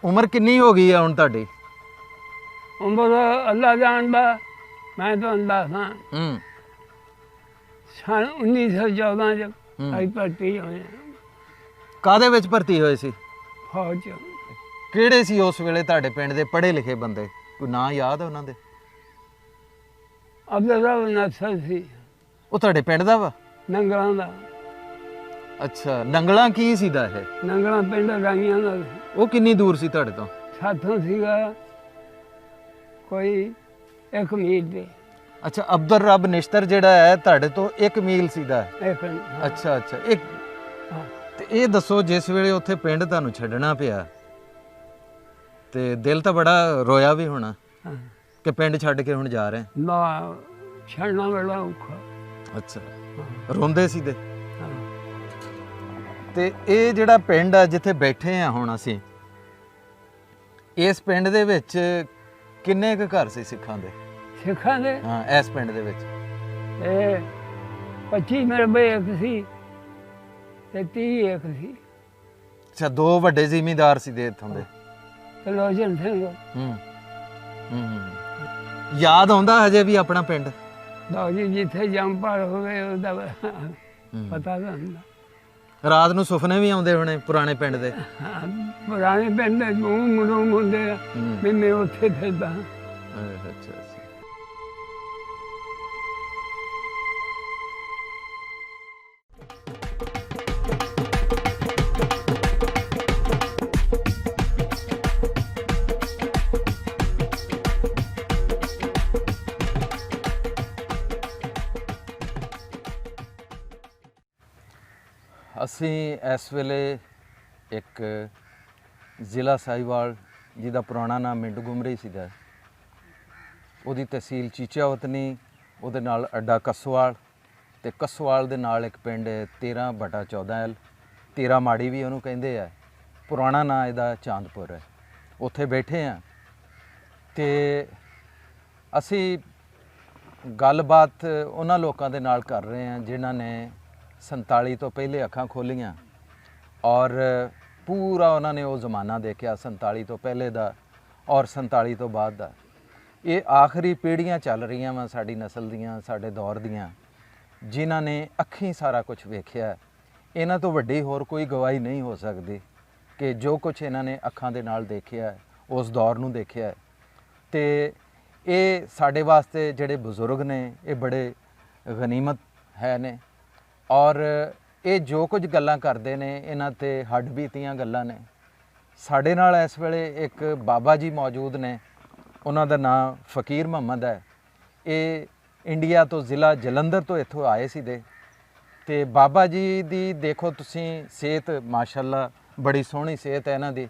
ਉਮਰ ਕਿੰਨੀ ਹੋ ਗਈ ਹੈ ਹੁਣ ਤੁਹਾਡੀ? ਉਮਰ ਅੱਲਾ ਜਾਣਦਾ, ਮੈਂ ਤੁਹਾਨੂੰ ਦੱਸਦਾ ਸਨ 1914 ਚ ਅਸੀਂ ਭਰਤੀ ਹੋਏ ਹਾਂ। ਕਾਹਦੇ ਵਿੱਚ ਭਰਤੀ ਹੋਏ ਸੀ? ਫੌਜ ਚ। ਕਿਹੜੇ ਸੀ ਉਸ ਵੇਲੇ ਤੁਹਾਡੇ ਪਿੰਡ ਦੇ ਪੜ੍ਹੇ ਲਿਖੇ ਬੰਦੇ? ਕੋਈ ਨਾਂ ਯਾਦ ਹੈ ਉਹਨਾਂ ਦੇ? ਅਬਦੁੱਲਾ ਨਸਰ ਸੀ, ਉਹ ਤੁਹਾਡੇ ਪਿੰਡ ਦਾ ਵਾ? ਨੰਗਲਾਂ ਦਾ। ਅੱਛਾ, ਨੰਗਲਾਂ ਕੀ ਸੀਦਾ ਇਹ? ਨੰਗਲਾਂ ਪਿੰਡ ਰਾਈਆਂ ਦਾ। ਉਹ ਕਿੰਨੀ ਦੂਰ ਸੀ ਤੁਹਾਡੇ ਤੋਂ? ਸਾਥੋਂ ਸੀਗਾ ਕੋਈ 1 ਮੀਲ ਦੇ। ਅੱਛਾ, ਅਬਦੁਲ ਰੱਬ ਨਿਸ਼ਤਰ ਜਿਹੜਾ ਹੈ ਤੁਹਾਡੇ ਤੋਂ 1 ਮੀਲ ਸੀਦਾ? ਅੱਛਾ ਅੱਛਾ। ਇੱਕ ਤੇ ਇਹ ਦੱਸੋ, ਜਿਸ ਵੇਲੇ ਉੱਥੇ ਪਿੰਡ ਤੁਹਾਨੂੰ ਛੱਡਣਾ ਪਿਆ ਤੇ ਦਿਲ ਤਾਂ ਬੜਾ ਰੋਇਆ ਵੀ ਹੋਣਾ ਕਿ ਪਿੰਡ ਛੱਡ ਕੇ ਹੁਣ ਜਾ ਰਹੇ? ਨਾ, ਛੱਡਣਾ ਬੜਾ ਔਖਾ। ਅੱਛਾ, ਰੋਂਦੇ ਸੀ ਤੇ ਇਹ ਜਿਹੜਾ ਪਿੰਡ ਆ ਜਿੱਥੇ ਬੈਠੇ ਆ ਹੁਣ ਅਸੀਂ, ਇਸ ਪਿੰਡ ਦੇ ਵਿੱਚ ਕਿੰਨੇ ਕੁ ਘਰ ਸੀ ਸਿੱਖਾਂ ਦੇ? ਸਿੱਖਾਂ ਦੇ? ਹਾਂ, ਇਸ ਪਿੰਡ ਦੇ ਵਿੱਚ ਇਹ 25 ਮਰਬੇ ਇੱਕ ਸੀ ਤੇ 30 ਇੱਕ ਸੀ। ਅੱਛਾ, 2 ਵੱਡੇ ਜ਼ਿਮੀਂਦਾਰ ਸੀ ਦੇ ਇੱਥੋਂ ਦੇ। ਲੋਜਨ ਸਿੰਘ। ਯਾਦ ਆਉਂਦਾ ਹਜੇ ਵੀ ਆਪਣਾ ਪਿੰਡ? ਲਓ ਜੀ, ਜਿੱਥੇ ਜੰਪਾਲ ਹੋਵੇ ਉਹਦਾ ਪਤਾ ਤਾਂ ਹੁੰਦਾ। ਰਾਤ ਨੂੰ ਸੁਪਨੇ ਵੀ ਆਉਂਦੇ ਹੋਣੇ ਪੁਰਾਣੇ ਪਿੰਡ ਦੇ? ਪੁਰਾਣੇ ਪਿੰਡ ਦੇ ਮੁੰਡੋਂ ਹੁੰਦੇ ਆ ਵੀ ਮੈਂ ਉੱਥੇ ਫਿਰਦਾ। ਅੱਛਾ ਅੱਛਾ। ਅਸੀਂ ਇਸ ਵੇਲੇ ਇੱਕ ਜ਼ਿਲ੍ਹਾ ਸਾਹੀਵਾਲ ਜਿਹਦਾ ਪੁਰਾਣਾ ਨਾਮ ਮਿੰਟ ਗੁਮਰੀ ਸੀਗਾ, ਉਹਦੀ ਤਹਿਸੀਲ ਚੀਚਾਵਤਨੀ, ਉਹਦੇ ਨਾਲ ਅੱਡਾ ਕਸਵਾਲ, ਅਤੇ ਕਸਵਾਲ ਦੇ ਨਾਲ ਇੱਕ ਪਿੰਡ 13/14 13 ਮਾੜੀ ਵੀ ਉਹਨੂੰ ਕਹਿੰਦੇ ਆ। ਪੁਰਾਣਾ ਨਾਂ ਇਹਦਾ ਚਾਂਦਪੁਰ ਹੈ। ਉੱਥੇ ਬੈਠੇ ਹਾਂ ਅਤੇ ਅਸੀਂ ਗੱਲਬਾਤ ਉਹਨਾਂ ਲੋਕਾਂ ਦੇ ਨਾਲ ਕਰ ਰਹੇ ਹਾਂ ਜਿਨ੍ਹਾਂ ਨੇ 47 ਤੋਂ ਪਹਿਲੇ ਅੱਖਾਂ ਖੋਲ੍ਹੀਆਂ ਔਰ ਪੂਰਾ ਉਹਨਾਂ ਨੇ ਉਹ ਜ਼ਮਾਨਾ ਦੇਖਿਆ 47 ਤੋਂ ਪਹਿਲੇ ਦਾ ਔਰ 47 ਤੋਂ ਬਾਅਦ ਦਾ। ਇਹ ਆਖਰੀ ਪੀੜ੍ਹੀਆਂ ਚੱਲ ਰਹੀਆਂ ਵਾ ਸਾਡੀ ਨਸਲ ਦੀਆਂ, ਸਾਡੇ ਦੌਰ ਦੀਆਂ, ਜਿਨ੍ਹਾਂ ਨੇ ਅੱਖੀਂ ਸਾਰਾ ਕੁਝ ਵੇਖਿਆ। ਇਹਨਾਂ ਤੋਂ ਵੱਡੀ ਹੋਰ ਕੋਈ ਗਵਾਹੀ ਨਹੀਂ ਹੋ ਸਕਦੀ ਕਿ ਜੋ ਕੁਝ ਇਹਨਾਂ ਨੇ ਅੱਖਾਂ ਦੇ ਨਾਲ ਦੇਖਿਆ, ਉਸ ਦੌਰ ਨੂੰ ਦੇਖਿਆ। ਅਤੇ ਇਹ ਸਾਡੇ ਵਾਸਤੇ ਜਿਹੜੇ ਬਜ਼ੁਰਗ ਨੇ ਇਹ ਬੜੇ ਗਨੀਮਤ ਹੈ ਨੇ ਔਰ ਇਹ ਜੋ ਕੁਝ ਗੱਲਾਂ ਕਰਦੇ ਨੇ ਇਹਨਾਂ 'ਤੇ ਹੱਡ ਬੀਤੀਆਂ ਗੱਲਾਂ ਨੇ। ਸਾਡੇ ਨਾਲ ਇਸ ਵੇਲੇ ਇੱਕ ਬਾਬਾ ਜੀ ਮੌਜੂਦ ਨੇ, ਉਹਨਾਂ ਦਾ ਨਾਂ ਫਕੀਰ ਮੁਹੰਮਦ ਹੈ। ਇਹ ਇੰਡੀਆ ਤੋਂ ਜ਼ਿਲ੍ਹਾ ਜਲੰਧਰ ਤੋਂ ਇੱਥੋਂ ਆਏ ਸੀ ਦੇ ਅਤੇ ਬਾਬਾ ਜੀ ਦੀ ਦੇਖੋ ਤੁਸੀਂ ਸਿਹਤ, ਮਾਸ਼ਾਅੱਲਾ ਬੜੀ ਸੋਹਣੀ ਸਿਹਤ ਹੈ ਇਹਨਾਂ ਦੀ।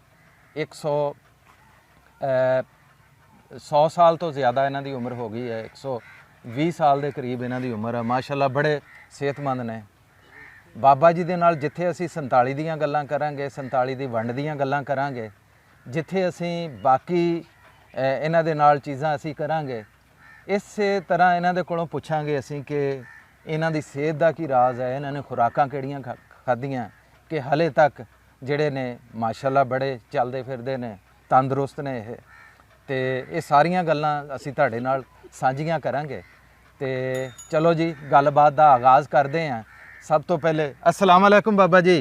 100 ਸਾਲ ਤੋਂ ਜ਼ਿਆਦਾ ਇਹਨਾਂ ਦੀ ਉਮਰ ਹੋ ਗਈ ਹੈ। 120 ਸਾਲ ਦੇ ਕਰੀਬ ਇਹਨਾਂ ਦੀ ਉਮਰ ਹੈ। ਮਾਸ਼ਾਅੱਲਾ ਬੜੇ ਸਿਹਤਮੰਦ ਨੇ। ਬਾਬਾ ਜੀ ਦੇ ਨਾਲ ਜਿੱਥੇ ਅਸੀਂ 47 ਦੀਆਂ ਗੱਲਾਂ ਕਰਾਂਗੇ, 47 ਦੀ ਵੰਡ ਦੀਆਂ ਗੱਲਾਂ ਕਰਾਂਗੇ, ਜਿੱਥੇ ਅਸੀਂ ਬਾਕੀ ਇਹਨਾਂ ਦੇ ਨਾਲ ਚੀਜ਼ਾਂ ਅਸੀਂ ਕਰਾਂਗੇ, ਇਸੇ ਤਰ੍ਹਾਂ ਇਹਨਾਂ ਦੇ ਕੋਲੋਂ ਪੁੱਛਾਂਗੇ ਅਸੀਂ ਕਿ ਇਹਨਾਂ ਦੀ ਸਿਹਤ ਦਾ ਕੀ ਰਾਜ਼ ਹੈ, ਇਹਨਾਂ ਨੇ ਖੁਰਾਕਾਂ ਕਿਹੜੀਆਂ ਖਾਧੀਆਂ ਕਿ ਹਾਲੇ ਤੱਕ ਜਿਹੜੇ ਨੇ ਮਾਸ਼ਾਅੱਲਾ ਬੜੇ ਚੱਲਦੇ ਫਿਰਦੇ ਨੇ, ਤੰਦਰੁਸਤ ਨੇ ਇਹ। ਅਤੇ ਇਹ ਸਾਰੀਆਂ ਗੱਲਾਂ ਅਸੀਂ ਤੁਹਾਡੇ ਨਾਲ ਸਾਂਝੀਆਂ ਕਰਾਂਗੇ। ਅਤੇ ਚਲੋ ਜੀ, ਗੱਲਬਾਤ ਦਾ ਆਗਾਜ਼ ਕਰਦੇ ਹਾਂ। ਸਭ ਤੋਂ ਪਹਿਲੇ अस्सलाम वालेकुम बाबा जी,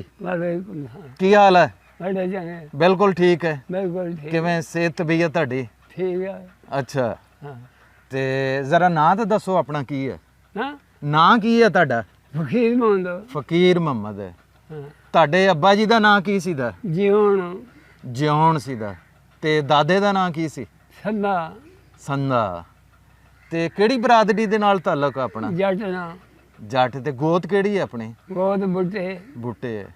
ਕੀ ਹਾਲ ਹੈ? ਬੜੇ ਚੰਗੇ, ਬਿਲਕੁਲ ਠੀਕ ਹੈ। ਬਿਲਕੁਲ ਠੀਕ। ਕਿਵੇਂ ਸਿਹਤ ਤਬੀਅਤ ਤੁਹਾਡੀ? ਠੀਕ ਹੈ। ਅੱਛਾ, ਹਾਂ। ਤੇ ਜ਼ਰਾ ਨਾਂ ਤਾਂ ਦੱਸੋ ਆਪਣਾ ਕੀ ਹੈ? ਨਾਂ ਕੀ ਹੈ ਤੁਹਾਡਾ? ਫਕੀਰ ਮੁਹੰਮਦ। ਫਕੀਰ ਮੁਹੰਮਦ ਹੈ। ਹਾਂ। ਤੁਹਾਡੇ ਅੱਬਾ ਜੀ ਦਾ ਨਾਂ ਕੀ ਸੀਦਾ? ਜਿਉਣ। ਜਿਉਣ ਸੀਦਾ। ਤੇ ਦਾਦੇ ਦਾ ਨਾਂ ਕੀ ਸੀ? ਸੰਦਾ। ਸੰਦਾ। ਤੇ ਕਿਹੜੀ ਬਰਾਦਰੀ ਦੇ ਨਾਲ ਤਾਲੁਕ ਆਪਣਾ? ਜੱਟ ਨਾਲ। ਜੱਟ। ਤੇ ਗੋਤ ਕਿਹੜੀ ਹੈ ਆਪਣੀ? ਗੋਤ ਬੁੱਟੇ। ਬੁੱਟੇ ਹੈ।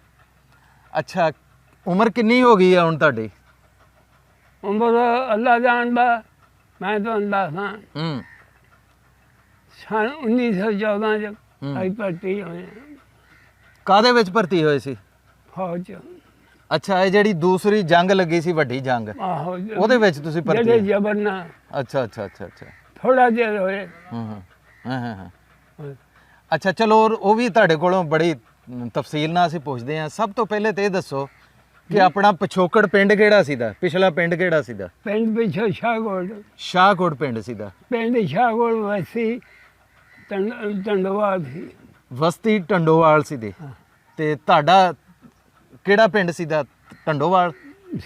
ਅੱਛਾ, ਉਮਰ ਕਿੰਨੀ ਹੋ ਗਈ ਹੈ ਹੁਣ ਤੁਹਾਡੀ? ਉਮਰ ਅੱਲਾ ਜਾਣਦਾ, ਮੈਂ ਤੁਹਾਨੂੰ ਦੱਸਦਾ ਸਨ 1914 ਚ ਅਸੀਂ ਭਰਤੀ ਹੋਏ ਹਾਂ। ਕਾਹਦੇ ਵਿੱਚ ਭਰਤੀ ਹੋਏ ਸੀ? ਫੌਜ ਚ। ਅੱਛਾ, ਇਹ ਜਿਹੜੀ ਦੂਸਰੀ ਜੰਗ ਲੱਗੀ ਸੀ, ਵੱਡੀ ਜੰਗ, ਆਹੋ, ਉਹਦੇ ਵਿੱਚ ਤੁਸੀਂ ਭਰਤੀ? ਜਿਹੜੇ ਜਬਰ ਨਾਲ। ਅੱਛਾ ਅੱਛਾ ਅੱਛਾ ਅੱਛਾ। ਥੋੜਾ ਜਿਹਾ ਹੋਏ। ਹਾਂ। ਅੱਛਾ, ਚਲੋ ਉਹ ਵੀ ਤੁਹਾਡੇ ਕੋਲੋਂ ਬੜੀ ਤਫਸੀਲ ਨਾਲ ਅਸੀਂ ਪੁੱਛਦੇ ਹਾਂ। ਸਭ ਤੋਂ ਪਹਿਲੇ ਤਾਂ ਇਹ ਦੱਸੋ ਕਿ ਆਪਣਾ ਪਿਛੋਕੜ ਪਿੰਡ ਕਿਹੜਾ ਸੀਦਾ, ਪਿਛਲਾ ਪਿੰਡ ਕਿਹੜਾ ਸੀਦਾ? ਪਿੰਡ ਪਿੱਛੋਂ ਸ਼ਾਹਕੋਟ, ਸ਼ਾਹਕੋਟ ਪਿੰਡ ਸੀਦਾ। ਪਿੰਡ ਸ਼ਾਹਕੋਟ ਵਸੀ ਟੰਡਵਾਲ ਸੀ। ਵਸਤੀ ਟੰਡੋਵਾਲ ਸੀਦੇ। ਹਾਂ। ਤੇ ਤੁਹਾਡਾ ਕਿਹੜਾ ਪਿੰਡ ਸੀਦਾ? ਟੰਡੋਵਾਲ।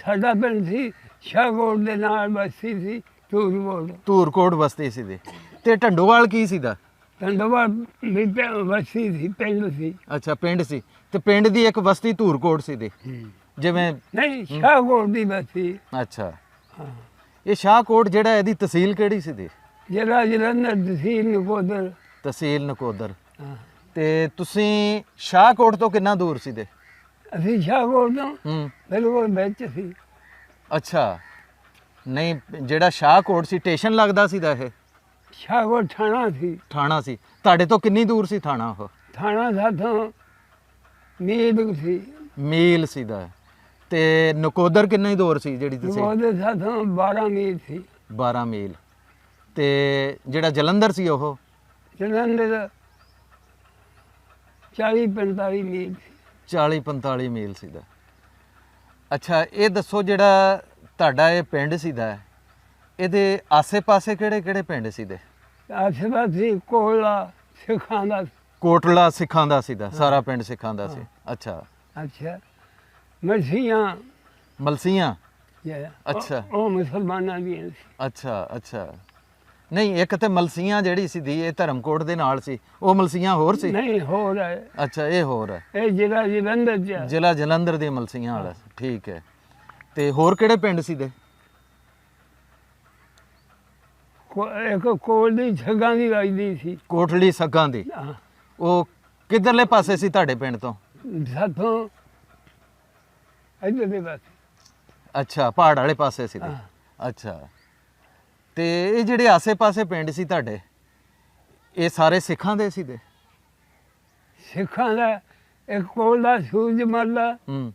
ਸਾਡਾ ਪਿੰਡ ਸੀ ਸ਼ਾਹਕੋਟ ਦੇ ਨਾਲ ਬਸਤੀ ਸੀ ਧੂਰਕੋਟ। ਧੂਰਕੋਟ ਬਸਤੀ ਸੀਦੇ। ਤੇ ਟੰਡੋਵਾਲ ਕੀ ਸੀਦਾ? ਟੰਡਵਾਲ ਵੀ ਬਸਤੀ ਸੀ, ਪਿੰਡ ਸੀ। ਅੱਛਾ, ਪਿੰਡ ਸੀ। ਤੇ ਪਿੰਡ ਦੀ ਇੱਕ ਬਸਤੀ ਧੂਰਕੋਟ ਸੀਦੇ, ਜਿਵੇਂ। ਨਹੀਂ, ਸ਼ਾਹਕੋਟ ਦੀ ਬਸਤੀ। ਅੱਛਾ, ਹਾਂ। ਇਹ ਸ਼ਾਹਕੋਟ ਜਿਹੜਾ, ਇਹਦੀ ਤਹਿਸੀਲ ਕਿਹੜੀ ਸੀਦੀ? ਜ਼ਿਲ੍ਹਾ ਜਲੰਧਰ, ਤਹਿਸੀਲ ਨਕੋਦਰ। ਤਹਿਸੀਲ ਨਕੋਦਰ। ਹਾਂ। ਤੇ ਤੁਸੀਂ ਸ਼ਾਹਕੋਟ ਤੋਂ ਕਿੰਨਾ ਦੂਰ ਸੀਦੇ? ਅਸੀਂ ਸ਼ਾਹਕੋਟ ਤੋਂ ਹੂੰ। ਬਿਲਕੁਲ ਵਿੱਚ ਸੀ। ਅੱਛਾ, ਨਹੀਂ ਜਿਹੜਾ ਸ਼ਾਹਕੋਟ ਸੀ ਸਟੇਸ਼ਨ ਲੱਗਦਾ ਸੀਦਾ ਇਹ? ਸ਼ਾਹਕੋਟ ਥਾਣਾ ਸੀ। ਥਾਣਾ ਸੀ। ਤੁਹਾਡੇ ਤੋਂ ਕਿੰਨੀ ਦੂਰ ਸੀ ਥਾਣਾ ਉਹ? ਥਾਣਾ ਸਾਥੋਂ ਮੀਲ ਸੀ। ਮੀਲ ਸੀਦਾ। ਤੇ ਨਕੋਦਰ ਕਿੰਨੀ ਦੂਰ ਸੀ ਜਿਹੜੀ ਤੁਸੀਂ? ਉਹਦੇ ਸਾਥੋਂ 12 ਮੀਲ ਸੀ। 12 ਮੀਲ। ਤੇ ਜਿਹੜਾ ਜਲੰਧਰ ਸੀ ਉਹ? ਜਲੰਧਰ 40-45 ਮੀਲ ਸੀ। 40-45 ਮੀਲ ਸੀਦਾ। ਅੱਛਾ, ਇਹ ਦੱਸੋ ਜਿਹੜਾ ਤੁਹਾਡਾ ਇਹ ਪਿੰਡ ਸੀਦਾ, ਇਹਦੇ ਆਸੇ-ਪਾਸੇ ਕਿਹੜੇ-ਕਿਹੜੇ ਪਿੰਡ ਸੀਦੇ? ਆਸੇ ਪਾਸੇ ਕੋਲਾ ਸਿੱਖਾਂ ਦਾ। ਕੋਟਲਾ ਸਿੱਖਾਂ ਦਾ ਸੀਦਾ, ਸਾਰਾ ਪਿੰਡ ਸਿੱਖਾਂ ਦਾ ਸੀ। ਅੱਛਾ। ਅੱਛਾ, ਮਸੀਆਂ ਮਲਸੀਆਂ। ਜਿਹੜਾ ਅੱਛਾ। ਉਹ ਮੁਸਲਮਾਨਾਂ ਦੀਆਂ ਸੀ। ਅੱਛਾ ਅੱਛਾ। ਨਹੀਂ, ਇੱਕ ਤੇ ਮਲਸੀਆਂ ਜਿਹੜੀ ਸੀਦੀ ਇਹ ਧਰਮਕੋਟ ਦੇ ਨਾਲ ਸੀ, ਉਹ ਮਲਸੀਆਂ ਹੋਰ ਸੀ? ਨਹੀਂ, ਹੋਰ ਹੈ। ਅੱਛਾ, ਇਹ ਹੋਰ ਹੈ। ਇਹ ਜ਼ਿਲ੍ਹਾ ਜਲੰਧਰ ਚ ਹੈ। ਜ਼ਿਲ੍ਹਾ ਜਲੰਧਰ ਦੇ ਮਲਸੀਆਂ ਵਾਲਾ ਸੀ। ਠੀਕ ਹੈ। ਤੇ ਹੋਰ ਕਿਹੜੇ ਪਿੰਡ ਸੀਦੇ? ਇੱਕ ਕੋਲ ਦੀ ਛੱਗਾਂ ਦੀ ਵੱਜਦੀ ਸੀ। ਕੋਟਲੀ ਸੱਗਾਂ ਦੀ। ਹਾਂ। ਉਹ ਕਿੱਧਰਲੇ ਪਾਸੇ ਸੀ ਤੁਹਾਡੇ ਪਿੰਡ ਤੋਂ? ਸਾਥੋਂ ਇੱਧਰ ਦੇ ਪਾਸੇ। ਅੱਛਾ, ਪਹਾੜ ਵਾਲੇ ਪਾਸੇ ਸੀ। ਹਾਂ। ਅੱਛਾ। ਤੇ ਇਹ ਜਿਹੜੇ ਆਸੇ-ਪਾਸੇ ਪਿੰਡ ਸੀ ਤੁਹਾਡੇ, ਇਹ ਸਾਰੇ ਸਿੱਖਾਂ ਦੇ ਸੀਦੇ? ਸਿੱਖਾਂ ਦਾ ਇੱਕ ਕੋਲ ਦਾ ਸੂਰਜ ਮੱਲਾ ਹੂੰ।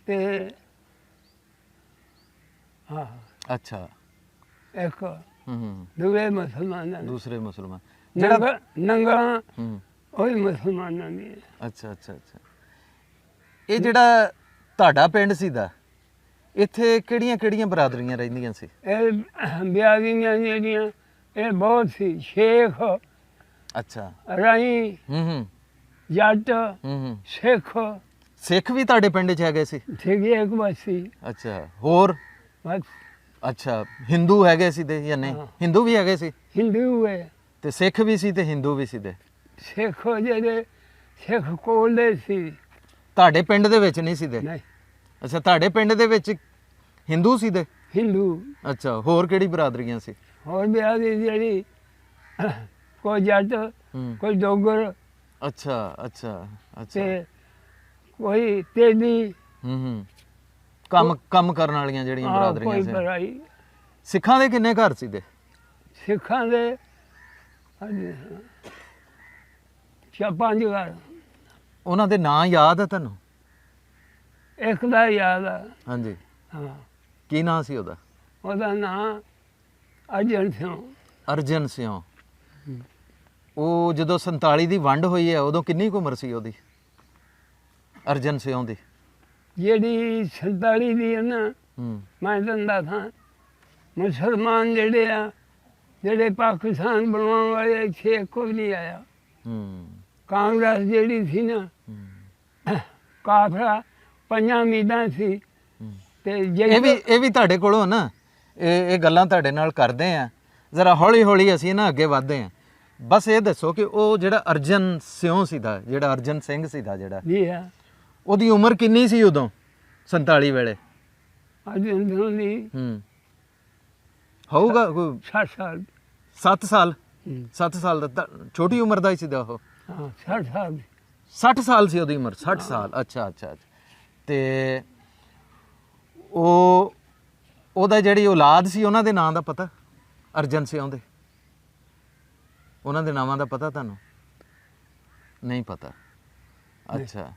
ਤੇ ਹਾਂ ਅੱਛਾ। ਇੱਕ ਹੂੰ। ਦੂਰੇ ਮੁਸਲਮਾਨਾਂ ਦੇ। ਦੂਸਰੇ ਮੁਸਲਮਾਨ ਨੰਗਾ ਹੂੰ। ਉਹ ਵੀ ਮੁਸਲਮਾਨਾਂ ਦੀ ਹੈ। ਅੱਛਾ ਅੱਛਾ ਅੱਛਾ। ਇਹ ਜਿਹੜਾ ਤੁਹਾਡਾ ਪਿੰਡ ਸੀਦਾ, ਇੱਥੇ ਕਿਹੜੀਆਂ-ਕਿਹੜੀਆਂ ਬਰਾਦਰੀਆਂ ਰਹਿੰਦੀਆਂ ਸੀ? ਇਹ ਬਿਆਰੀਆਂ ਜਿਹੜੀਆਂ ਇਹ ਬਹੁਤ ਸੀ। ਸ਼ੇਖ, ਅੱਛਾ। ਰਾਈ, ਹੂੰ ਜੱਟ, ਹੂੰ। ਸਿੱਖ। ਸਿੱਖ ਵੀ ਤੁਹਾਡੇ ਪਿੰਡ 'ਚ ਹੈਗੇ ਸੀ? ਠੀਕ ਇੱਕ ਬਸੀ ਅੱਛਾ। ਹੋਰ? ਬਸ। ਅੱਛਾ, ਹਿੰਦੂ ਹੈਗੇ ਸੀ ਤੇ ਜਾਂ ਨਹੀਂ? ਹਾਂ। ਹਿੰਦੂ ਵੀ ਹੈਗੇ ਸੀ? ਹਿੰਦੂ ਹੈ। ਤੇ ਸਿੱਖ ਵੀ ਸੀ ਤੇ ਹਿੰਦੂ ਵੀ ਸੀ ਤੇ? ਸਿੱਖ ਜਿਹੜੇ ਸਿੱਖ ਕੋਲ ਦੇ ਸੀ। ਤੁਹਾਡੇ ਪਿੰਡ ਦੇ ਵਿੱਚ ਨਹੀਂ ਸੀ ਤੇ? ਨਹੀਂ, ਅੱਛਾ, ਤੁਹਾਡੇ ਪਿੰਡ ਦੇ ਵਿੱਚ ਹਿੰਦੂ ਸੀ ਤੇ? ਹਿੰਦੂ। ਅੱਛਾ, ਹੋਰ ਕਿਹੜੀ ਬਰਾਦਰੀਆਂ ਸੀ? ਹੋਰ ਬਿਆਰੀ ਜਿਹੜੀ ਕੋਈ ਜੱਟ, ਹੂੰ। ਕੋਈ ਡੋਗਰ ਅੱਛਾ ਅੱਛਾ ਅੱਛਾ। ਤੇ ਕੋਈ ਤੇਲੀ। ਹੂੰ। ਕੰਮ ਕਰਨ ਵਾਲੀਆਂ ਜਿਹੜੀਆਂ ਕੋਈ ਬਰਾਦਰੀਆਂ ਸੀ। ਪਰਾਈ। ਸਿੱਖਾਂ ਦੇ ਕਿੰਨੇ ਘਰ ਸੀ ਤੇ? ਸਿੱਖਾਂ ਦੇ ਪੰਜ ਘਰ। ਉਹਨਾਂ ਦੇ ਨਾਂ ਯਾਦ ਆ ਤੁਹਾਨੂੰ? ਇੱਕ ਦਾ ਯਾਦ ਆ। ਹਾਂਜੀ। ਹਾਂ, ਕੀ ਨਾਂ ਸੀ ਉਹਦਾ? ਉਹਦਾ ਨਾਂ ਅਰਜਨ ਸਿੰਘ। ਅਰਜਨ ਸਿੰਘ। ਉਹ ਜਦੋਂ 47 ਦੀ ਵੰਡ ਹੋਈ ਹੈ ਉਦੋਂ ਕਿੰਨੀ ਕੁ ਉਮਰ ਸੀ ਉਹਦੀ, ਅਰਜਨ ਸਿੰਘ ਦੀ? ਜਿਹੜੀ 47 ਦੀ ਹੈ ਨਾ, ਹੂੰ। ਮੈਂ ਦੰਦਾ ਥਾਂ ਮੁਸਲਮਾਨ ਜਿਹੜੇ ਆ, ਜਿਹੜੇ ਪਾਕਿਸਤਾਨ ਬਣਾਉਣ ਵਾਲੇ ਇੱਥੇ ਕੋਈ ਨਹੀਂ ਆਇਆ। ਹੂੰ। ਕਾਂਗਰਸ ਜਿਹੜੀ ਸੀ ਨਾ, ਹੂੰ। ਕਾਫਲਾ 5 ਮੀਲਾਂ ਸੀ। ਹੂੰ। ਤੇ ਇਹ ਵੀ ਤੁਹਾਡੇ ਕੋਲੋਂ ਨਾ ਇਹ ਗੱਲਾਂ ਤੁਹਾਡੇ ਨਾਲ ਕਰਦੇ ਆ, ਜ਼ਰਾ ਹੌਲੀ ਹੌਲੀ ਅਸੀਂ ਨਾ ਅੱਗੇ ਵਧਦੇ ਆ। ਬਸ ਇਹ ਦੱਸੋ ਕਿ ਉਹ ਜਿਹੜਾ ਅਰਜਨ ਸਿੰਘ ਸੀਦਾ, ਜਿਹੜਾ ਅਰਜਨ ਸਿੰਘ ਸੀਦਾ ਜਿਹੜਾ, ਜੀ ਆ, ਉਹਦੀ ਉਮਰ ਕਿੰਨੀ ਸੀ ਉਦੋਂ 47 ਵੇਲੇ? ਅਰਜਨ ਸਿੰਘ ਦੀ ਹੂੰ। ਹੋਊਗਾ ਕੋਈ 60 ਸਾਲ। 7 ਸਾਲ? ਹੂੰ। 7 ਸਾਲ ਦਾ ਛੋਟੀ ਉਮਰ ਦਾ ਹੀ ਸੀਦਾ ਉਹ? ਹਾਂ, 60 ਸਾਲ। 60 ਸਾਲ ਸੀ ਉਹਦੀ ਉਮਰ? 60 ਸਾਲ। ਅੱਛਾ ਅੱਛਾ ਅੱਛਾ। ਤੇ ਉਹਦਾ ਜਿਹੜੀ ਔਲਾਦ ਸੀ ਉਹਨਾਂ ਦੇ ਨਾਂ ਦਾ ਪਤਾ? ਅਰਜਨ ਸਿੰਘ ਦੇ ਉਹਨਾਂ ਦੇ ਨਾਵਾਂ ਦਾ ਪਤਾ ਤੁਹਾਨੂੰ? ਨਹੀਂ ਪਤਾ? ਅੱਛਾ,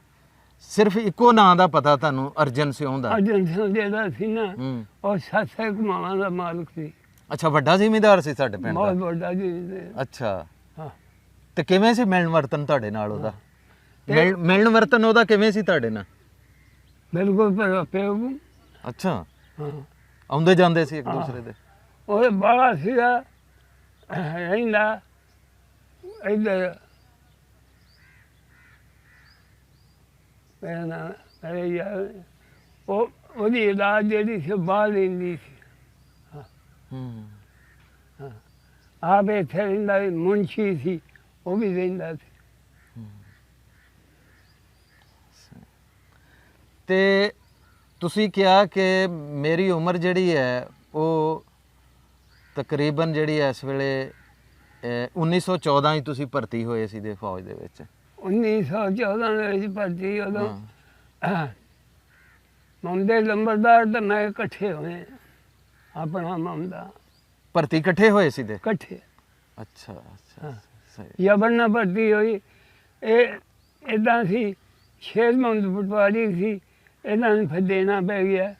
ਸਿਰਫ ਇੱਕੋ ਨਾਂ ਦਾ ਪਤਾ ਤੁਹਾਨੂੰ, ਅਰਜਨ ਸਿੰਘ ਦਾ? ਅਰਜਨ ਸਿੰਘ ਜਿਹੜਾ ਸੀ ਨਾ, ਹੂੰ। ਉਹ 7 ਕਮਾਵਾਂ ਦਾ ਮਾਲਕ ਸੀ। ਅੱਛਾ, ਵੱਡਾ ਜ਼ਿਮੀਂਦਾਰ ਸੀ ਸਾਡੇ ਪਿੰਡ ਬਹੁਤ ਦਾ? ਵੱਡਾ ਜੀ। ਅੱਛਾ। ਹਾਂ। ਤੇ ਕਿਵੇਂ ਸੀ ਮਿਲਣ ਵਰਤਨ ਤੁਹਾਡੇ ਨਾਲ ਉਹਦਾ? ਤੇ- ਮਿਲਣ ਵਰਤਨ ਉਹਦਾ ਕਿਵੇਂ ਸੀ ਤੁਹਾਡੇ ਨਾਲ? ਬਿਲਕੁਲ ਪਰ ਪਿਓ ਅੱਛਾ, ਹਾਂ ਆਉਂਦੇ ਜਾਂਦੇ ਸੀ ਇੱਕ ਹਾਂ। ਦੂਸਰੇ ਦੇ। ਉਹ ਬਾਲਾ ਸੀਗਾ ਰਹਿੰਦਾ ਇੱਧਰ ਮੇਰਾ ਨਾਮ ਅਰੇ ਯਾਰ ਉਹ ਉਹਦੀ ਔਲਾਦ ਜਿਹੜੀ ਸੀ ਬਾਹਰ ਰਹਿੰਦੀ ਸੀ। ਹੂੰ ਆਪ ਇੱਥੇ ਰਹਿੰਦਾ ਸੀ, ਮੁਨਸ਼ੀ ਸੀ ਉਹ ਵੀ ਰਹਿੰਦਾ ਸੀ। ਤੇ ਤੁਸੀਂ ਕਿਹਾ ਕਿ ਮੇਰੀ ਉਮਰ ਜਿਹੜੀ ਹੈ ਉਹ ਤਕਰੀਬਨ ਜਿਹੜੀ ਹੈ ਇਸ ਵੇਲੇ 1914 ਹੀ ਤੁਸੀਂ ਭਰਤੀ ਹੋਏ ਸੀ ਦੇ ਫੌਜ ਦੇ ਵਿੱਚ। 1914 ਦੇ ਵਿੱਚ ਭਰਤੀ ਉਦੋਂ ਮਮਦੇ ਲੰਬਰਦਾਰ ਤੇ ਮੈਂ ਇਕੱਠੇ ਹੋਏ ਆਪਣਾ ਮਮਦਾ ਭਰਤੀ ਇਕੱਠੇ ਹੋਏ ਸੀ ਦੇ। ਇਕੱਠੇ ਅੱਛਾ ਅੱਛਾ, ਹਾਂ। ਸਹੀ। ਜਬਰ ਨਾਲ ਭਰਤੀ ਹੋਈ। ਇਹ ਇੱਦਾਂ ਸੀ ਸ਼ੇਰ ਮੁਹੰਮਦ ਪਟਵਾਰੀ ਸੀ, ਇਹਨਾਂ ਨੂੰ ਫਿਰ ਦੇਣਾ ਪੈ ਗਿਆ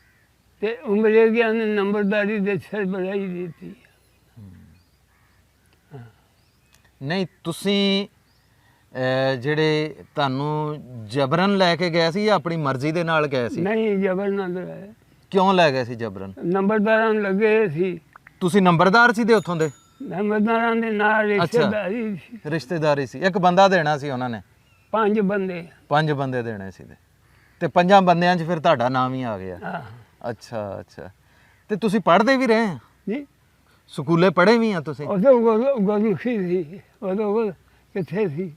ਤੇ ਉਮਰੇ ਗਿਆ ਨੇ ਨੰਬਰਦਾਰੀ ਦੇ ਸਰਬਰਾਹੀ ਦਿੱਤੀ। ਨਹੀਂ ਤੁਸੀਂ ਜਿਹੜੇ ਤੁਹਾਨੂੰ ਜਬਰਨ ਲੈ ਕੇ ਗਏ ਸੀ ਜਾਂ ਆਪਣੀ ਮਰਜ਼ੀ ਦੇ ਨਾਲ ਗਏ ਸੀ? ਨਹੀਂ ਜਬਰ ਨਾਲ ਲਗਾਇਆ। ਕਿਉਂ ਲੈ ਗਏ ਸੀ ਜਬਰਨ? ਨੰਬਰਦਾਰਾਂ ਨੂੰ ਲੱਗੇ ਸੀ, ਤੁਸੀਂ ਨੰਬਰਦਾਰ ਸੀ ਦੇ ਉੱਥੋਂ ਦੇ? ਨੰਬਰਦਾਰਾਂ ਦੇ ਨਾਲ ਰਿਸ਼ਤੇਦਾਰੀ ਸੀ। ਰਿਸ਼ਤੇਦਾਰੀ ਸੀ, ਇੱਕ ਬੰਦਾ ਦੇਣਾ ਸੀ ਉਹਨਾਂ ਨੇ? 5 ਬੰਦੇ। 5 ਬੰਦੇ ਦੇਣੇ ਸੀ ਤੇ 5 ਬੰਦਿਆਂ 'ਚ ਫਿਰ ਤੁਹਾਡਾ ਨਾਮ ਹੀ ਆ ਗਿਆ। ਆਹ ਅੱਛਾ ਅੱਛਾ, ਤੇ ਤੁਸੀਂ ਪੜ੍ਹਦੇ ਵੀ ਰਹੇ ਆ? ਜੀ ਸਕੂਲੇ ਪੜ੍ਹੇ ਵੀ ਆ ਤੁਸੀਂ? ਉਦੋਂ ਗੁਰਮੁਖੀ ਸੀ, ਉਦੋਂ ਕਿੱਥੇ ਸੀ?